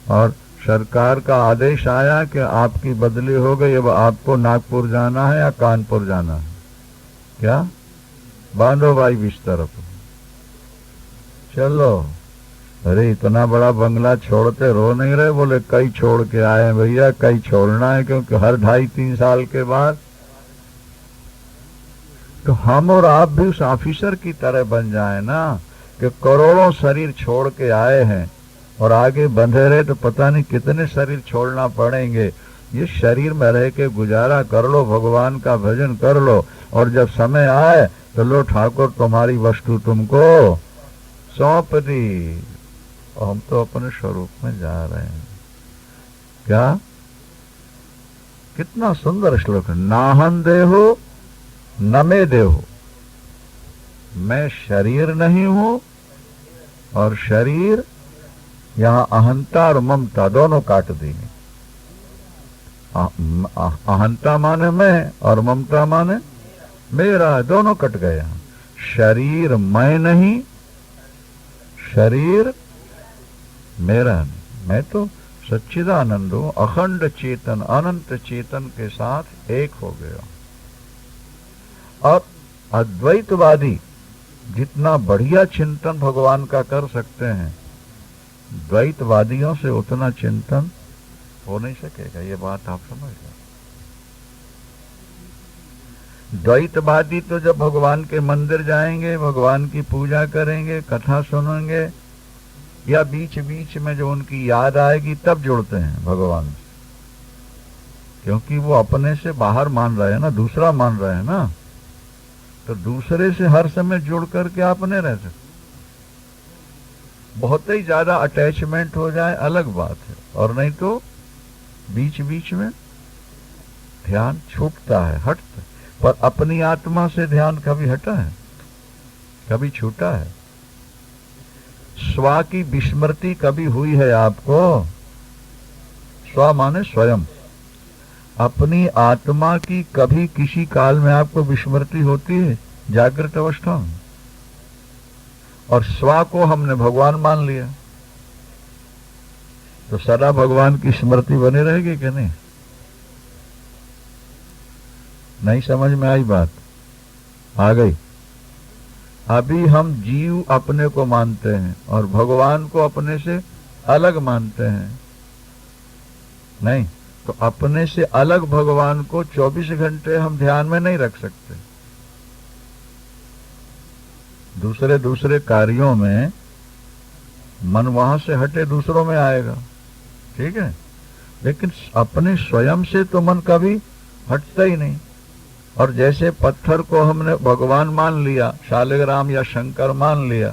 और सरकार का आदेश आया कि आपकी बदली हो गई, अब आपको नागपुर जाना है या कानपुर जाना है, क्या बांधो भाई बिस्तर अपना, चलो। अरे इतना बड़ा बंगला छोड़ते रो नहीं रहे? बोले कई छोड़ के आए हैं भैया, कई छोड़ना है, क्योंकि हर 2.5-3 साल के बाद तो हम और आप भी उस ऑफिसर की तरह बन जाए ना, कि करोड़ों शरीर छोड़ के आए हैं और आगे बंधे रहे तो पता नहीं कितने शरीर छोड़ना पड़ेंगे। ये शरीर में रह के गुजारा कर लो, भगवान का भजन कर लो, और जब समय आए तो लो ठाकुर तुम्हारी वस्तु तुमको सौंप दी, और हम तो अपने स्वरूप में जा रहे हैं। क्या कितना सुंदर श्लोक है। नाहं देहो न मे देहो, मैं शरीर नहीं हूं, और शरीर यहां अहंता और ममता दोनों काट दी। अहंता माने मैं और ममता माने मेरा, दोनों कट गए। शरीर मैं नहीं, शरीर मेरा नहीं, मैं तो सच्चिदानंद हूं, अखंड चेतन अनंत चेतन के साथ एक हो गया। और अद्वैतवादी जितना बढ़िया चिंतन भगवान का कर सकते हैं, द्वैतवादियों से उतना चिंतन हो नहीं सकेगा। ये बात आप समझ लो। द्वैतवादी तो जब भगवान के मंदिर जाएंगे, भगवान की पूजा करेंगे, कथा सुनेंगे, या बीच बीच में जो उनकी याद आएगी तब जुड़ते हैं भगवान से, क्योंकि वो अपने से बाहर मान रहे हैं ना, दूसरा मान रहे हैं ना, तो दूसरे से हर समय जुड़ करके आप नहीं रह सकते। बहुत ही ज्यादा अटैचमेंट हो जाए अलग बात है, और नहीं तो बीच बीच में ध्यान छूटता है, हटता है। पर अपनी आत्मा से ध्यान कभी हटा है? कभी छूटा है? स्व की विस्मृति कभी हुई है आपको? स्व माने स्वयं, अपनी आत्मा की कभी किसी काल में आपको विस्मृति होती है जागृत अवस्था में? और स्व को हमने भगवान मान लिया, तो सदा भगवान की स्मृति बनी रहेगी कि नहीं? नहीं समझ में आई बात? आ गई? अभी हम जीव अपने को मानते हैं और भगवान को अपने से अलग मानते हैं, नहीं तो अपने से अलग भगवान को 24 घंटे हम ध्यान में नहीं रख सकते। दूसरे दूसरे कार्यों में मन वहां से हटे दूसरों में आएगा, ठीक है, लेकिन अपने स्वयं से तो मन कभी हटता ही नहीं। और जैसे पत्थर को हमने भगवान मान लिया, शालिग्राम या शंकर मान लिया,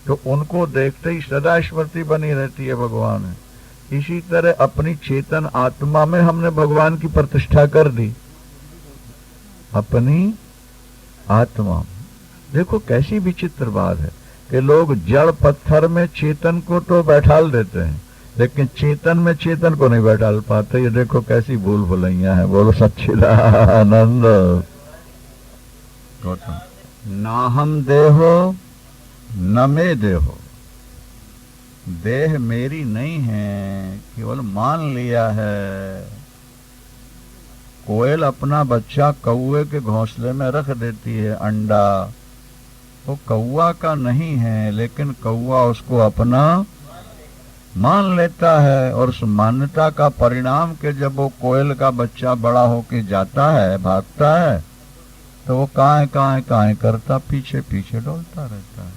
तो उनको देखते ही सदा स्मृति बनी रहती है भगवान है। इसी तरह अपनी चेतन आत्मा में हमने भगवान की प्रतिष्ठा कर दी, अपनी आत्मा में। देखो कैसी विचित्र बात है कि लोग जड़ पत्थर में चेतन को तो बैठाल देते हैं, लेकिन चेतन में चेतन को नहीं बैठाल पाते। ये देखो कैसी भूल भुलैया है। बोलो सच्चिदानंद। नाहम देहो न मे देहो, देह मेरी नहीं है, केवल मान लिया है। कोयल अपना बच्चा कौवे के घोंसले में रख देती है अंडा, वो कौवा का नहीं है, लेकिन कौवा उसको अपना मान लेता है। और उस मान्यता का परिणाम कि जब वो कोयल का बच्चा बड़ा होके जाता है, भागता है, तो वो काहे काहे काहे करता पीछे पीछे डोलता रहता है।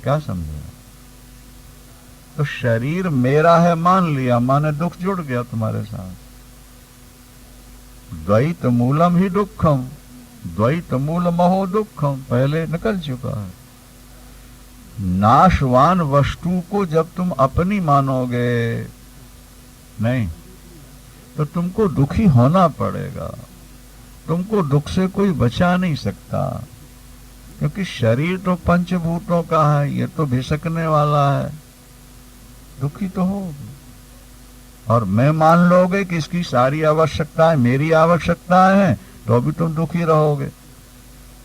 क्या समझे? तो शरीर मेरा है मान लिया, माने दुख जुड़ गया तुम्हारे साथ। द्वैत मूलम ही दुखम, द्वैत मूल महो दुखम, पहले निकल चुका है। नाशवान वस्तु को जब तुम अपनी मानोगे नहीं तो तुमको दुखी होना पड़ेगा। तुमको दुख से कोई बचा नहीं सकता, क्योंकि शरीर तो पंचभूतों का है, ये तो भिसकने वाला है, दुखी तो होगी। और मैं मान लोगे कि इसकी सारी आवश्यकताएं मेरी आवश्यकताएं हैं तो भी तुम दुखी रहोगे,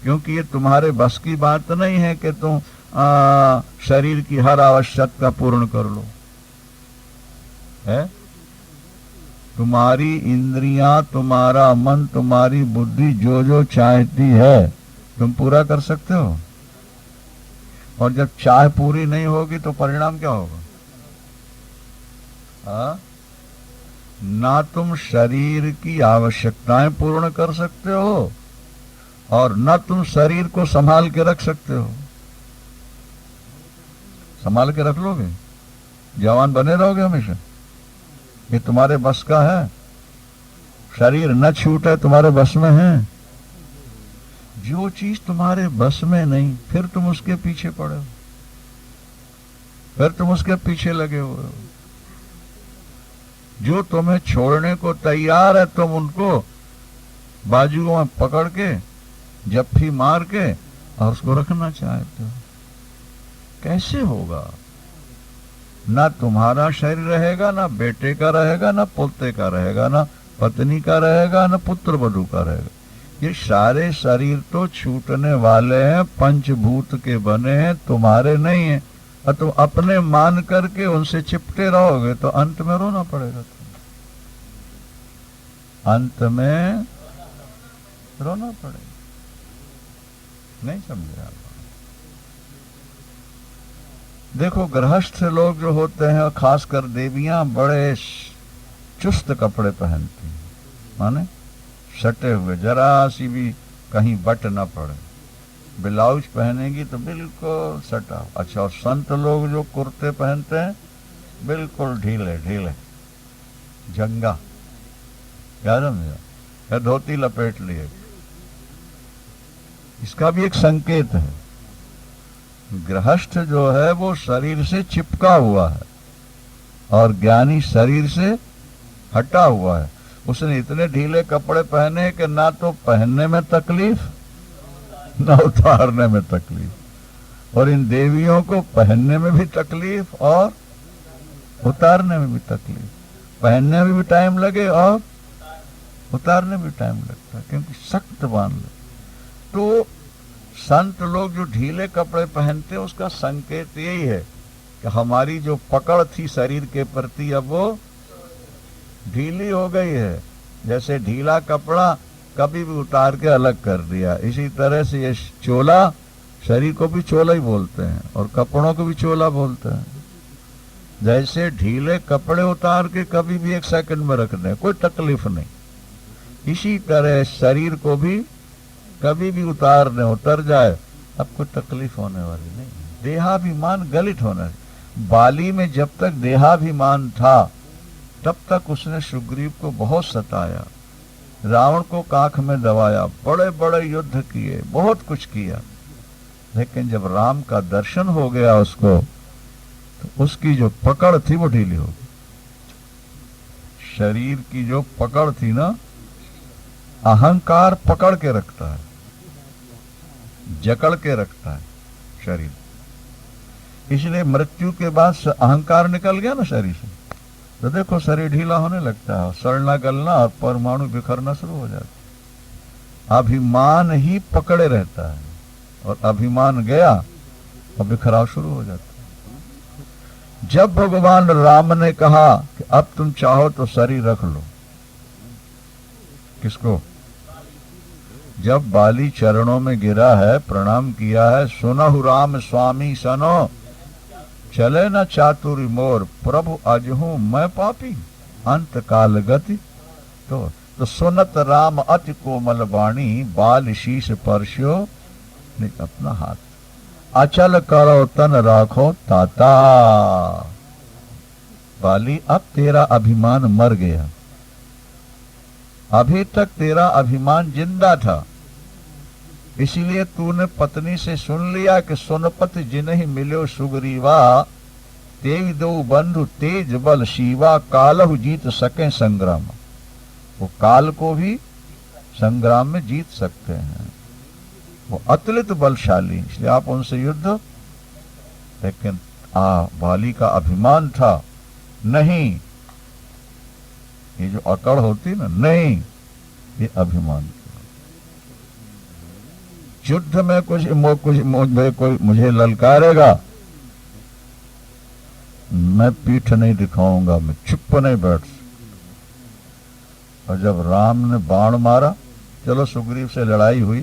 क्योंकि ये तुम्हारे बस की बात नहीं है कि तुम शरीर की हर आवश्यकता पूर्ण कर लो। है तुम्हारी इंद्रियां, तुम्हारा मन, तुम्हारी बुद्धि जो जो चाहती है तुम पूरा कर सकते हो, और जब चाह पूरी नहीं होगी तो परिणाम क्या होगा? ना तुम शरीर की आवश्यकताएं पूर्ण कर सकते हो और ना तुम शरीर को संभाल के रख सकते हो। संभाल के रख लोगे? जवान बने रहोगे हमेशा? ये तुम्हारे बस का है? शरीर न छूटे तुम्हारे बस में है? जो चीज तुम्हारे बस में नहीं, फिर तुम उसके पीछे पड़े हो, फिर तुम उसके पीछे लगे हुए हो। जो तुम्हें छोड़ने को तैयार है, तुम उनको बाजुओं में पकड़ के जप्फी मार के और उसको रखना चाहते हो। कैसे होगा? ना तुम्हारा शरीर रहेगा, ना बेटे का रहेगा, ना पोते का रहेगा, ना पत्नी का रहेगा, ना पुत्र वधू का रहेगा। ये सारे शरीर तो छूटने वाले हैं, पंचभूत के बने हैं, तुम्हारे नहीं है। और तुम अपने मान करके उनसे चिपटे रहोगे तो अंत में रोना पड़ेगा। अंत में रोना पड़ेगा। नहीं समझे आप? देखो, गृहस्थ लोग जो होते हैं, खासकर देवियां, बड़े चुस्त कपड़े पहनती हैं, माने सटे हुए, जरा सी भी कहीं बट ना पड़े। ब्लाउज पहनेगी तो बिल्कुल सटा। अच्छा, और संत लोग जो कुर्ते पहनते हैं बिल्कुल ढीले ढीले, जंगा, या धोती लपेट लिए। इसका भी एक संकेत है। गृहस्थ जो है वो शरीर से चिपका हुआ है और ज्ञानी शरीर से हटा हुआ है। उसने इतने ढीले कपड़े पहने कि ना तो पहनने में तकलीफ, ना उतारने में तकलीफ। और इन देवियों को पहनने में भी तकलीफ और उतारने में भी तकलीफ। पहनने में भी टाइम लगे और उतारने में भी टाइम लगता है, क्योंकि सख्त बांध लो। तो संत लोग जो ढीले कपड़े पहनते हैं, उसका संकेत यही है कि हमारी जो पकड़ थी शरीर के प्रति अब वो ढीली हो गई है। जैसे ढीला कपड़ा कभी भी उतार के अलग कर दिया, इसी तरह से ये चोला, शरीर को भी चोला ही बोलते हैं और कपड़ों को भी चोला बोलते हैं। जैसे ढीले कपड़े उतार के कभी भी 1 सेकंड में रख दें, कोई तकलीफ नहीं, इसी तरह शरीर को भी कभी भी उतार दें, उतर जाए, अब कोई तकलीफ होने वाली नहीं। देहाभिमान गलित होना है। बाली में जब तक देहाभिमान था तब तक उसने सुग्रीव को बहुत सताया, रावण को काख में दबाया, बड़े बड़े युद्ध किए, बहुत कुछ किया। लेकिन जब राम का दर्शन हो गया उसको, तो उसकी जो पकड़ थी वो ढीली हो गई। शरीर की जो पकड़ थी ना, अहंकार पकड़ के रखता है, जकड़ के रखता है शरीर। इसलिए मृत्यु के बाद अहंकार निकल गया ना शरीर से, तो देखो शरीर ढीला होने लगता है, सड़ना गलना और परमाणु बिखरना शुरू हो जाता है। अभिमान ही पकड़े रहता है और अभिमान गया और बिखराव शुरू हो जाता है। जब भगवान राम ने कहा कि अब तुम चाहो तो शरीर रख लो, किसको? जब बाली चरणों में गिरा है, प्रणाम किया है, सुनहु राम स्वामी सनो, चले न चातुरी मोर, प्रभु अजहू मैं पापी, अंत काल गति। तो सुनत राम अति कोमल वाणी, बाल शीश परस्यो अपना हाथ, अचल करो तन राखो ताता। बाली अब तेरा अभिमान मर गया, अभी तक तेरा अभिमान जिंदा था, इसलिए तूने पत्नी से सुन लिया कि सोनपति जिन्हि मिलो सुग्रीवा, तेई दो बंधु तेज बल शिवा, कालहु जीत सके संग्राम। वो काल को भी संग्राम में जीत सकते हैं, वो अतुलित बलशाली, इसलिए आप उनसे युद्ध। लेकिन बाली का अभिमान था, नहीं, ये जो अकड़ होती ना, नहीं, ये अभिमान। युद्ध में कोई मुझे ललकारेगा, मैं पीठ नहीं दिखाऊंगा, मैं चुप नहीं बैठ। और जब राम ने बाण मारा, चलो सुग्रीव से लड़ाई हुई,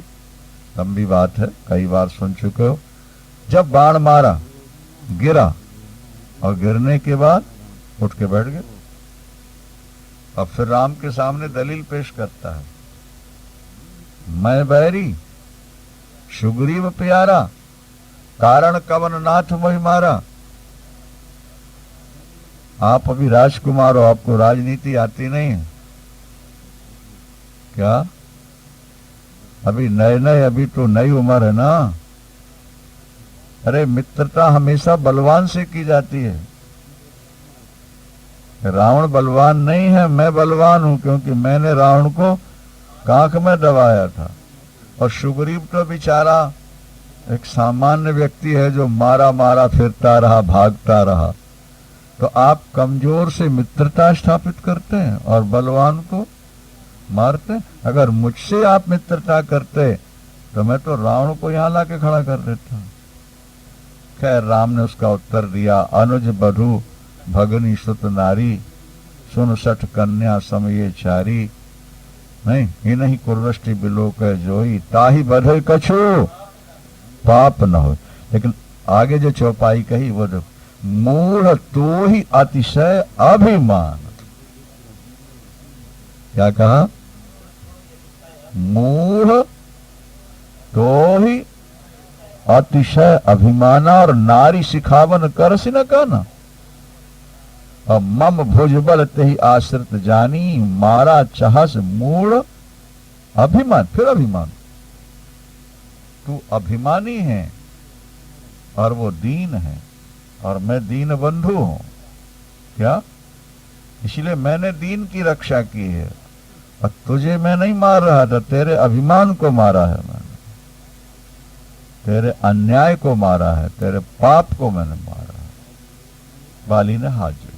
लंबी बात है, कई बार सुन चुके हो। जब बाण मारा, गिरा, और गिरने के बाद उठ के बैठ गए। अब फिर राम के सामने दलील पेश करता है, मैं बैरी सुग्रीव प्यारा, कारण कवन नाथ मोहि मारा। आप अभी राजकुमार हो, आपको राजनीति आती नहीं है क्या? अभी नए नए, अभी तो नई उम्र है ना। अरे मित्रता हमेशा बलवान से की जाती है। रावण बलवान नहीं है, मैं बलवान हूं, क्योंकि मैंने रावण को कांख में दबाया था। और सुग्रीव तो बेचारा एक सामान्य व्यक्ति है जो मारा मारा फिरता रहा, भागता रहा। तो आप कमजोर से मित्रता स्थापित करते हैं और बलवान को मारते। अगर मुझसे आप मित्रता करते तो मैं तो रावण को यहां लाके खड़ा कर देता। खैर राम ने उसका उत्तर दिया, अनुज बधु भगनी सुत नारी, सुन सठ कन्या समये चारी, नहीं ही नहीं कुर्वष्टि बिलोक जोई, ताही बधे कछु पाप न हो। लेकिन आगे जो चौपाई कही वो जो, मूढ़ तो ही अतिशय अभिमान। क्या कहा? मूढ़ तो ही अतिशय अभिमाना, और नारी सिखावन करसी न कहना। और मम भुजबल तेहि आश्रित जानी, मारा चाहस मूढ़ अभिमान। फिर अभिमान, तू अभिमानी है और वो दीन है, और मैं दीन बंधु हूं। क्या? इसलिए मैंने दीन की रक्षा की है, और तुझे मैं नहीं मार रहा था, तेरे अभिमान को मारा है मैंने, तेरे अन्याय को मारा है, तेरे पाप को मैंने मारा है। बाली ने हाथ जोड़ा,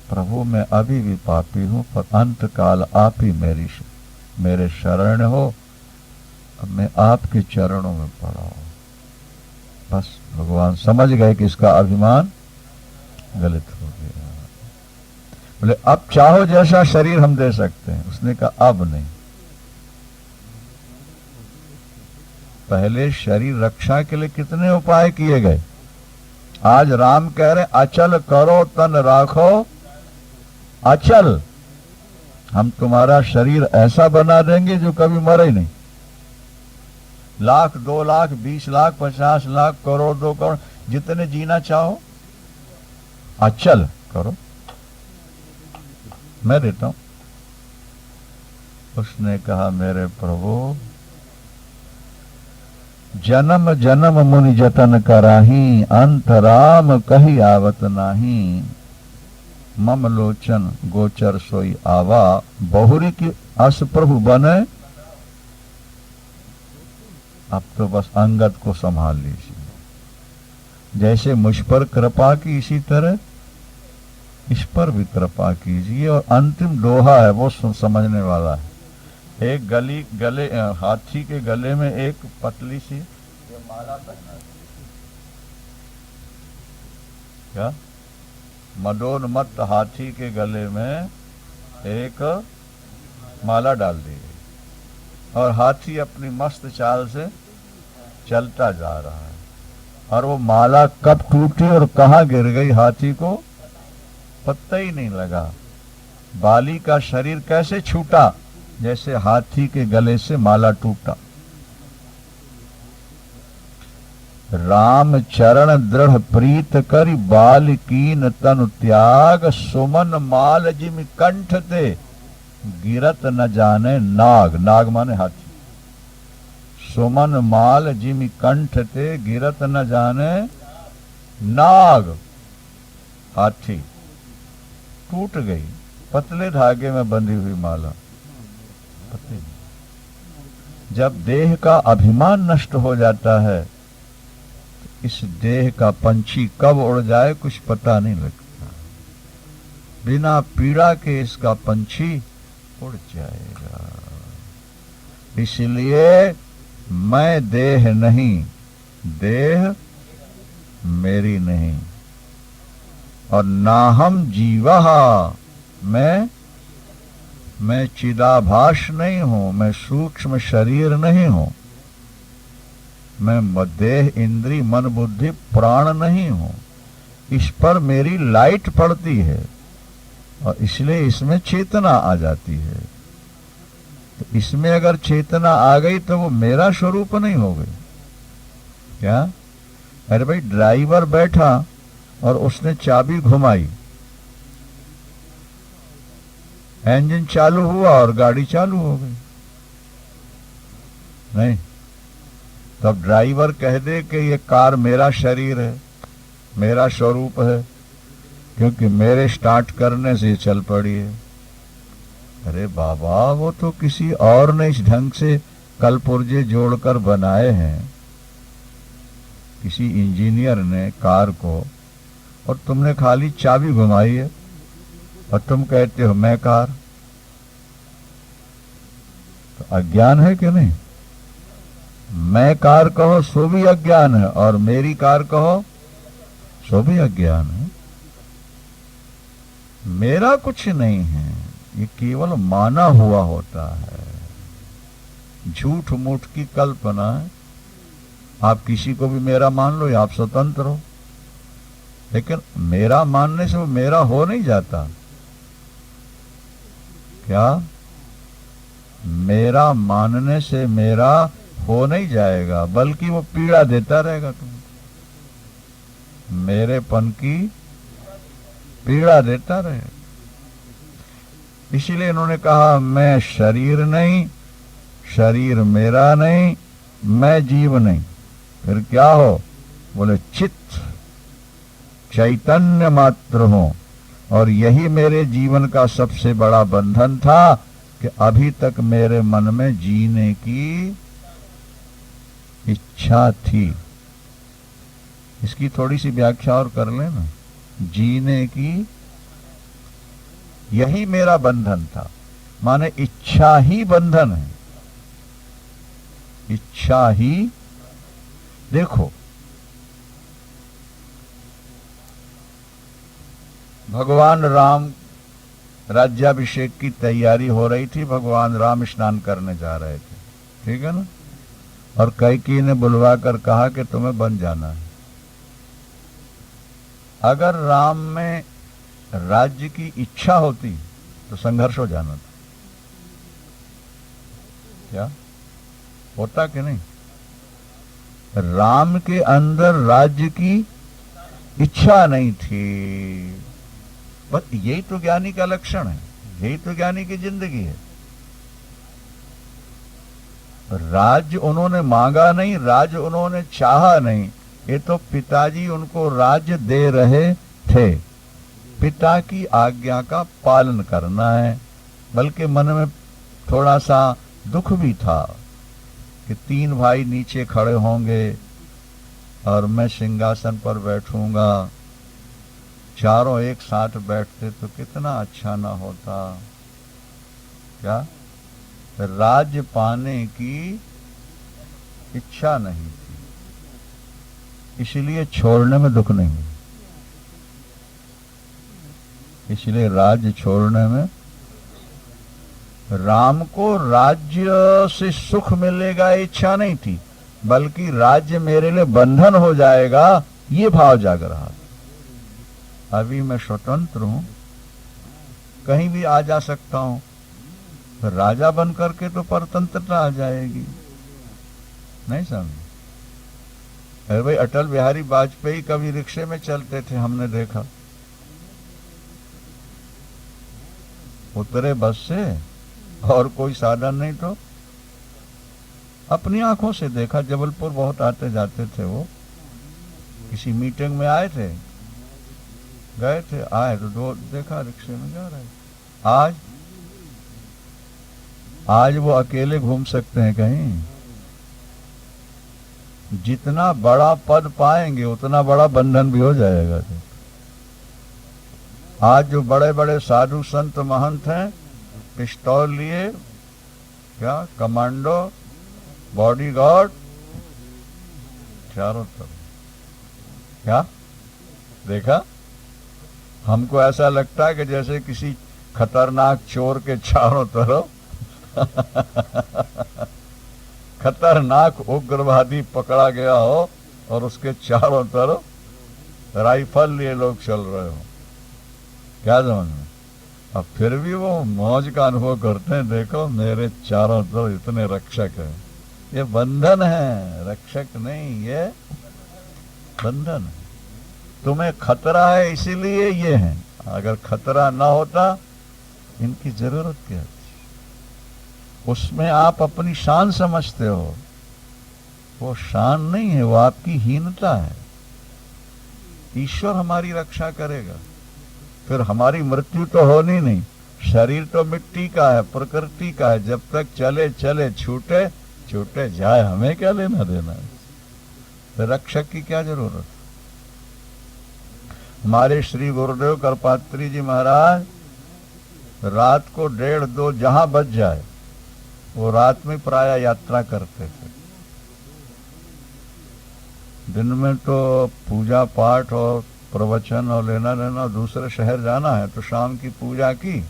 प्रभु मैं अभी भी पापी हूं, पर अंत काल आप ही मेरे शरण हो। अब मैं आपके चरणों में पड़ा हूं। बस भगवान समझ गए कि इसका अभिमान गलत हो गया। बोले अब चाहो जैसा शरीर हम दे सकते हैं। उसने कहा अब नहीं। पहले शरीर रक्षा के लिए कितने उपाय किए गए। आज राम कह रहे अचल करो तन राखो अचल, हम तुम्हारा शरीर ऐसा बना देंगे जो कभी मरे ही नहीं। 1,00,000, 2,00,000, 20,00,000, 50,00,000, करोड़, 2 करोड़, जितने जीना चाहो अचल करो, मैं देता हूं। उसने कहा मेरे प्रभु, जन्म जन्म मुनि जतन कराही, अंत राम कही आवत नाही, मम लोचन गोचर सोई आवा, बहुरी की अस प्रभु बने। अब तो बस अंगद को संभाल लीजिए। जैसे मुझ पर कृपा की, इसी तरह इस पर भी कृपा कीजिए। और अंतिम दोहा है, वो समझने वाला है। एक गले हाथी के गले में एक पतली सी माला पहना, क्या मदोन्मत्त हाथी के गले में एक माला डाल दी गई, और हाथी अपनी मस्त चाल से चलता जा रहा है। और वो माला कब टूटी और कहां गिर गई, हाथी को पता ही नहीं लगा। बाली का शरीर कैसे छूटा, जैसे हाथी के गले से माला टूटा। राम चरण दृढ़ प्रीत करि बालकीन तनु त्याग सुमन माल जिम कंठ ते गिरत न जाने नाग। नाग माने हाथी। सुमन माल जिम कंठ ते गिरत न जाने नाग। हाथी टूट गई पतले धागे में बंधी हुई माला। जब देह का अभिमान नष्ट हो जाता है तो इस देह का पंछी कब उड़ जाए कुछ पता नहीं लगता। बिना पीड़ा के इसका पंछी उड़ जाएगा। इसलिए मैं देह नहीं, देह मेरी नहीं, और ना हम जीवा। मैं चिदाभास नहीं हूं, मैं सूक्ष्म शरीर नहीं हूं, मैं देह इंद्री मन बुद्धि प्राण नहीं हूं। इस पर मेरी लाइट पड़ती है और इसलिए इसमें चेतना आ जाती है। तो इसमें अगर चेतना आ गई तो वो मेरा स्वरूप नहीं हो गई क्या? अरे भाई ड्राइवर बैठा और उसने चाबी घुमाई, इंजन चालू हुआ और गाड़ी चालू हो गई। नहीं, तब ड्राइवर कह दे कि ये कार मेरा शरीर है, मेरा स्वरूप है, क्योंकि मेरे स्टार्ट करने से चल पड़ी है। अरे बाबा वो तो किसी और ने इस ढंग से कलपुर्जे जोड़कर बनाए हैं, किसी इंजीनियर ने कार को, और तुमने खाली चाबी घुमाई है और तुम कहते हो मैं कार। तो अज्ञान है कि नहीं? मैं कार कहो सो भी अज्ञान है और मेरी कार कहो सो भी अज्ञान है। मेरा कुछ नहीं है, ये केवल माना हुआ होता है, झूठ मूठ की कल्पना है। आप किसी को भी मेरा मान लो या आप स्वतंत्र हो, लेकिन मेरा मानने से वो मेरा हो नहीं जाता। क्या? मेरा मानने से मेरा हो नहीं जाएगा, बल्कि वो पीड़ा देता रहेगा तुमको, मेरेपन की पीड़ा देता रहेगा। इसीलिए इन्होंने कहा मैं शरीर नहीं, शरीर मेरा नहीं, मैं जीव नहीं। फिर क्या हो? बोले चित्त चैतन्य मात्र हूं, और यही मेरे जीवन का सबसे बड़ा बंधन था कि अभी तक मेरे मन में जीने की इच्छा थी। इसकी थोड़ी सी व्याख्या और कर लेना। जीने की यही मेरा बंधन था, माने इच्छा ही बंधन है। इच्छा ही, देखो भगवान राम राज्याभिषेक की तैयारी हो रही थी, भगवान राम स्नान करने जा रहे थे, ठीक है ना? और कैकेयी ने बुलवा कर कहा कि तुम्हें बन जाना है। अगर राम में राज्य की इच्छा होती तो संघर्ष हो जाना था। क्या होता कि नहीं? राम के अंदर राज्य की इच्छा नहीं थी। बस यही तो ज्ञानी का लक्षण है, यही तो ज्ञानी की जिंदगी है। राज्य उन्होंने मांगा नहीं, राज्य उन्होंने चाहा नहीं, ये तो पिताजी उनको राज्य दे रहे थे। पिता की आज्ञा का पालन करना है। बल्कि मन में थोड़ा सा दुख भी था कि 3 भाई नीचे खड़े होंगे और मैं सिंहासन पर बैठूंगा। चारों एक साथ बैठते तो कितना अच्छा ना होता। क्या? राज्य पाने की इच्छा नहीं थी, इसलिए छोड़ने में दुख नहीं, इसलिए राज्य छोड़ने में। राम को राज्य से सुख मिलेगा इच्छा नहीं थी, बल्कि राज्य मेरे लिए बंधन हो जाएगा ये भाव जाग रहा था। अभी मैं स्वतंत्र हूं, कहीं भी आ जा सकता हूं, तो राजा बन करके तो परतंत्रता आ जाएगी। नहीं समझ? अरे भाई, अटल बिहारी वाजपेयी कभी रिक्शे में चलते थे, हमने देखा। उतरे बस से और कोई साधन नहीं तो अपनी आंखों से देखा। जबलपुर बहुत आते जाते थे वो, किसी मीटिंग में आए थे, गए थे, आए तो दो देखा रिक्शे में जा रहे। आज वो अकेले घूम सकते हैं कहीं। जितना बड़ा पद पाएंगे उतना बड़ा बंधन भी हो जाएगा। आज जो बड़े बड़े साधु संत महंत हैं, पिस्तौल लिए, क्या कमांडो, बॉडीगार्ड चारों तरफ। क्या देखा? हमको ऐसा लगता है कि जैसे किसी खतरनाक चोर के चारों तरफ खतरनाक उग्रवादी पकड़ा गया हो और उसके चारों तरफ राइफल लिए लोग चल रहे हो। क्या समझ में? अब फिर भी वो मौज का अनुभव करते हैं, देखो मेरे चारों तरफ इतने रक्षक हैं। ये बंधन है, रक्षक नहीं, ये बंधन है। तुम्हें खतरा है इसीलिए ये है, अगर खतरा ना होता इनकी जरूरत क्या थी? उसमें आप अपनी शान समझते हो, वो शान नहीं है, वो आपकी हीनता है। ईश्वर हमारी रक्षा करेगा, फिर हमारी मृत्यु तो होनी नहीं। शरीर तो मिट्टी का है, प्रकृति का है, जब तक चले चले छूटे छूटे जाए, हमें क्या लेना देना है? फिर रक्षक की क्या जरूरत? हमारे श्री गुरुदेव करपात्री जी महाराज रात को 1:30-2 जहां बज जाए वो रात में प्राय यात्रा करते थे। दिन में तो पूजा पाठ और प्रवचन और लेना देना, दूसरे शहर जाना है तो शाम की पूजा की,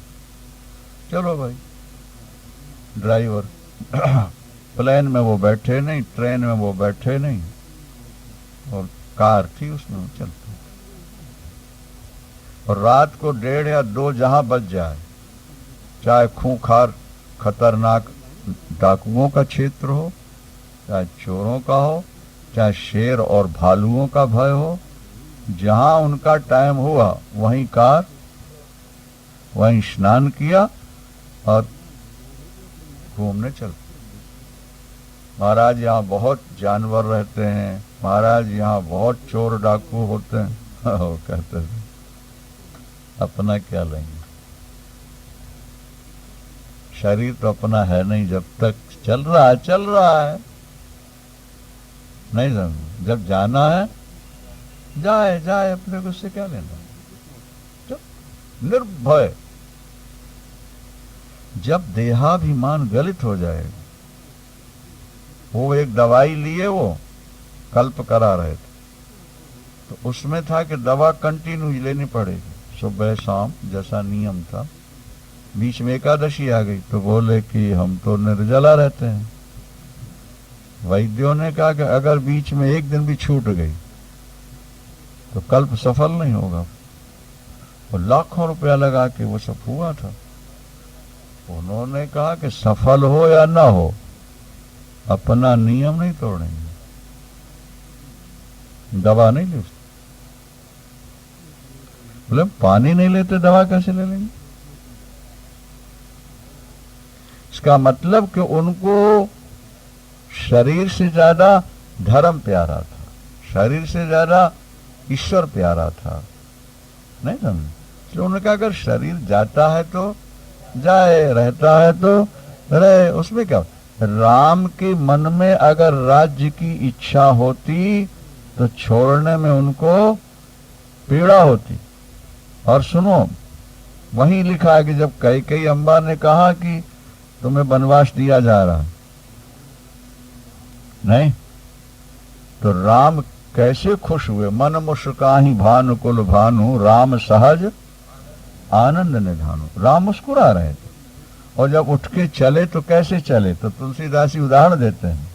चलो भाई। ड्राइवर प्लेन में वो बैठे नहीं, ट्रेन में वो बैठे नहीं, और कार थी उसमें चलते। और रात को 1:30 या 2 जहां बज जाए, चाहे खूंखार खतरनाक डाकुओं का क्षेत्र हो, चाहे चोरों का हो, चाहे शेर और भालुओं का भय हो, जहां उनका टाइम हुआ वहीं कार, वहीं स्नान किया और घूमने चलते। महाराज यहाँ बहुत जानवर रहते हैं, महाराज यहाँ बहुत चोर डाकू होते हैं। वो कहते थे अपना क्या लेंगे, शरीर तो अपना है नहीं, जब तक चल रहा है नहीं समझ। जब जाना है जाए जाए, अपने को उससे क्या लेना। जब निर्भय, जब देहाभिमान गलित हो जाएगा। वो एक दवाई लिए, वो कल्प करा रहे थे, तो उसमें था कि दवा कंटिन्यू लेनी पड़ेगी सुबह शाम, जैसा नियम था। बीच में एकादशी आ गई तो बोले कि हम तो निर्जला रहते हैं। वैद्यों ने कहा कि अगर बीच में एक दिन भी छूट गई तो कल्प सफल नहीं होगा। और लाखों रुपया लगा के वो सब हुआ था। उन्होंने कहा कि सफल हो या ना हो, अपना नियम नहीं तोड़ेंगे, दवा नहीं ले। बोले पानी नहीं लेते दवा कैसे ले लेंगे? इसका मतलब कि उनको शरीर से ज्यादा धर्म प्यारा था, शरीर से ज्यादा ईश्वर प्यारा था। नहीं समझे? इसलिए उन्होंने कहा अगर शरीर जाता है तो जाए, रहता है तो रहे, उसमें क्या। राम के मन में अगर राज्य की इच्छा होती तो छोड़ने में उनको पीड़ा होती। और सुनो, वहीं लिखा है कि जब कैकेयी अम्बा ने कहा कि तुम्हें वनवास दिया जा रहा है, नहीं तो राम कैसे खुश हुए। मन मुस्काहि भानु कुल भानु, राम सहज आनंद निधानु। राम मुस्कुरा रहे थे, और जब उठ के चले तो कैसे चले, तो तुलसीदास जी उदाहरण देते हैं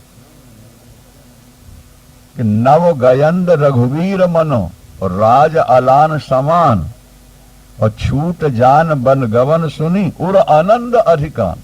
कि नव गयंद रघुवीर मनो, और राज अलान समान, और छूट जान बन गवन सुनी, उड़ आनंद अधिकान।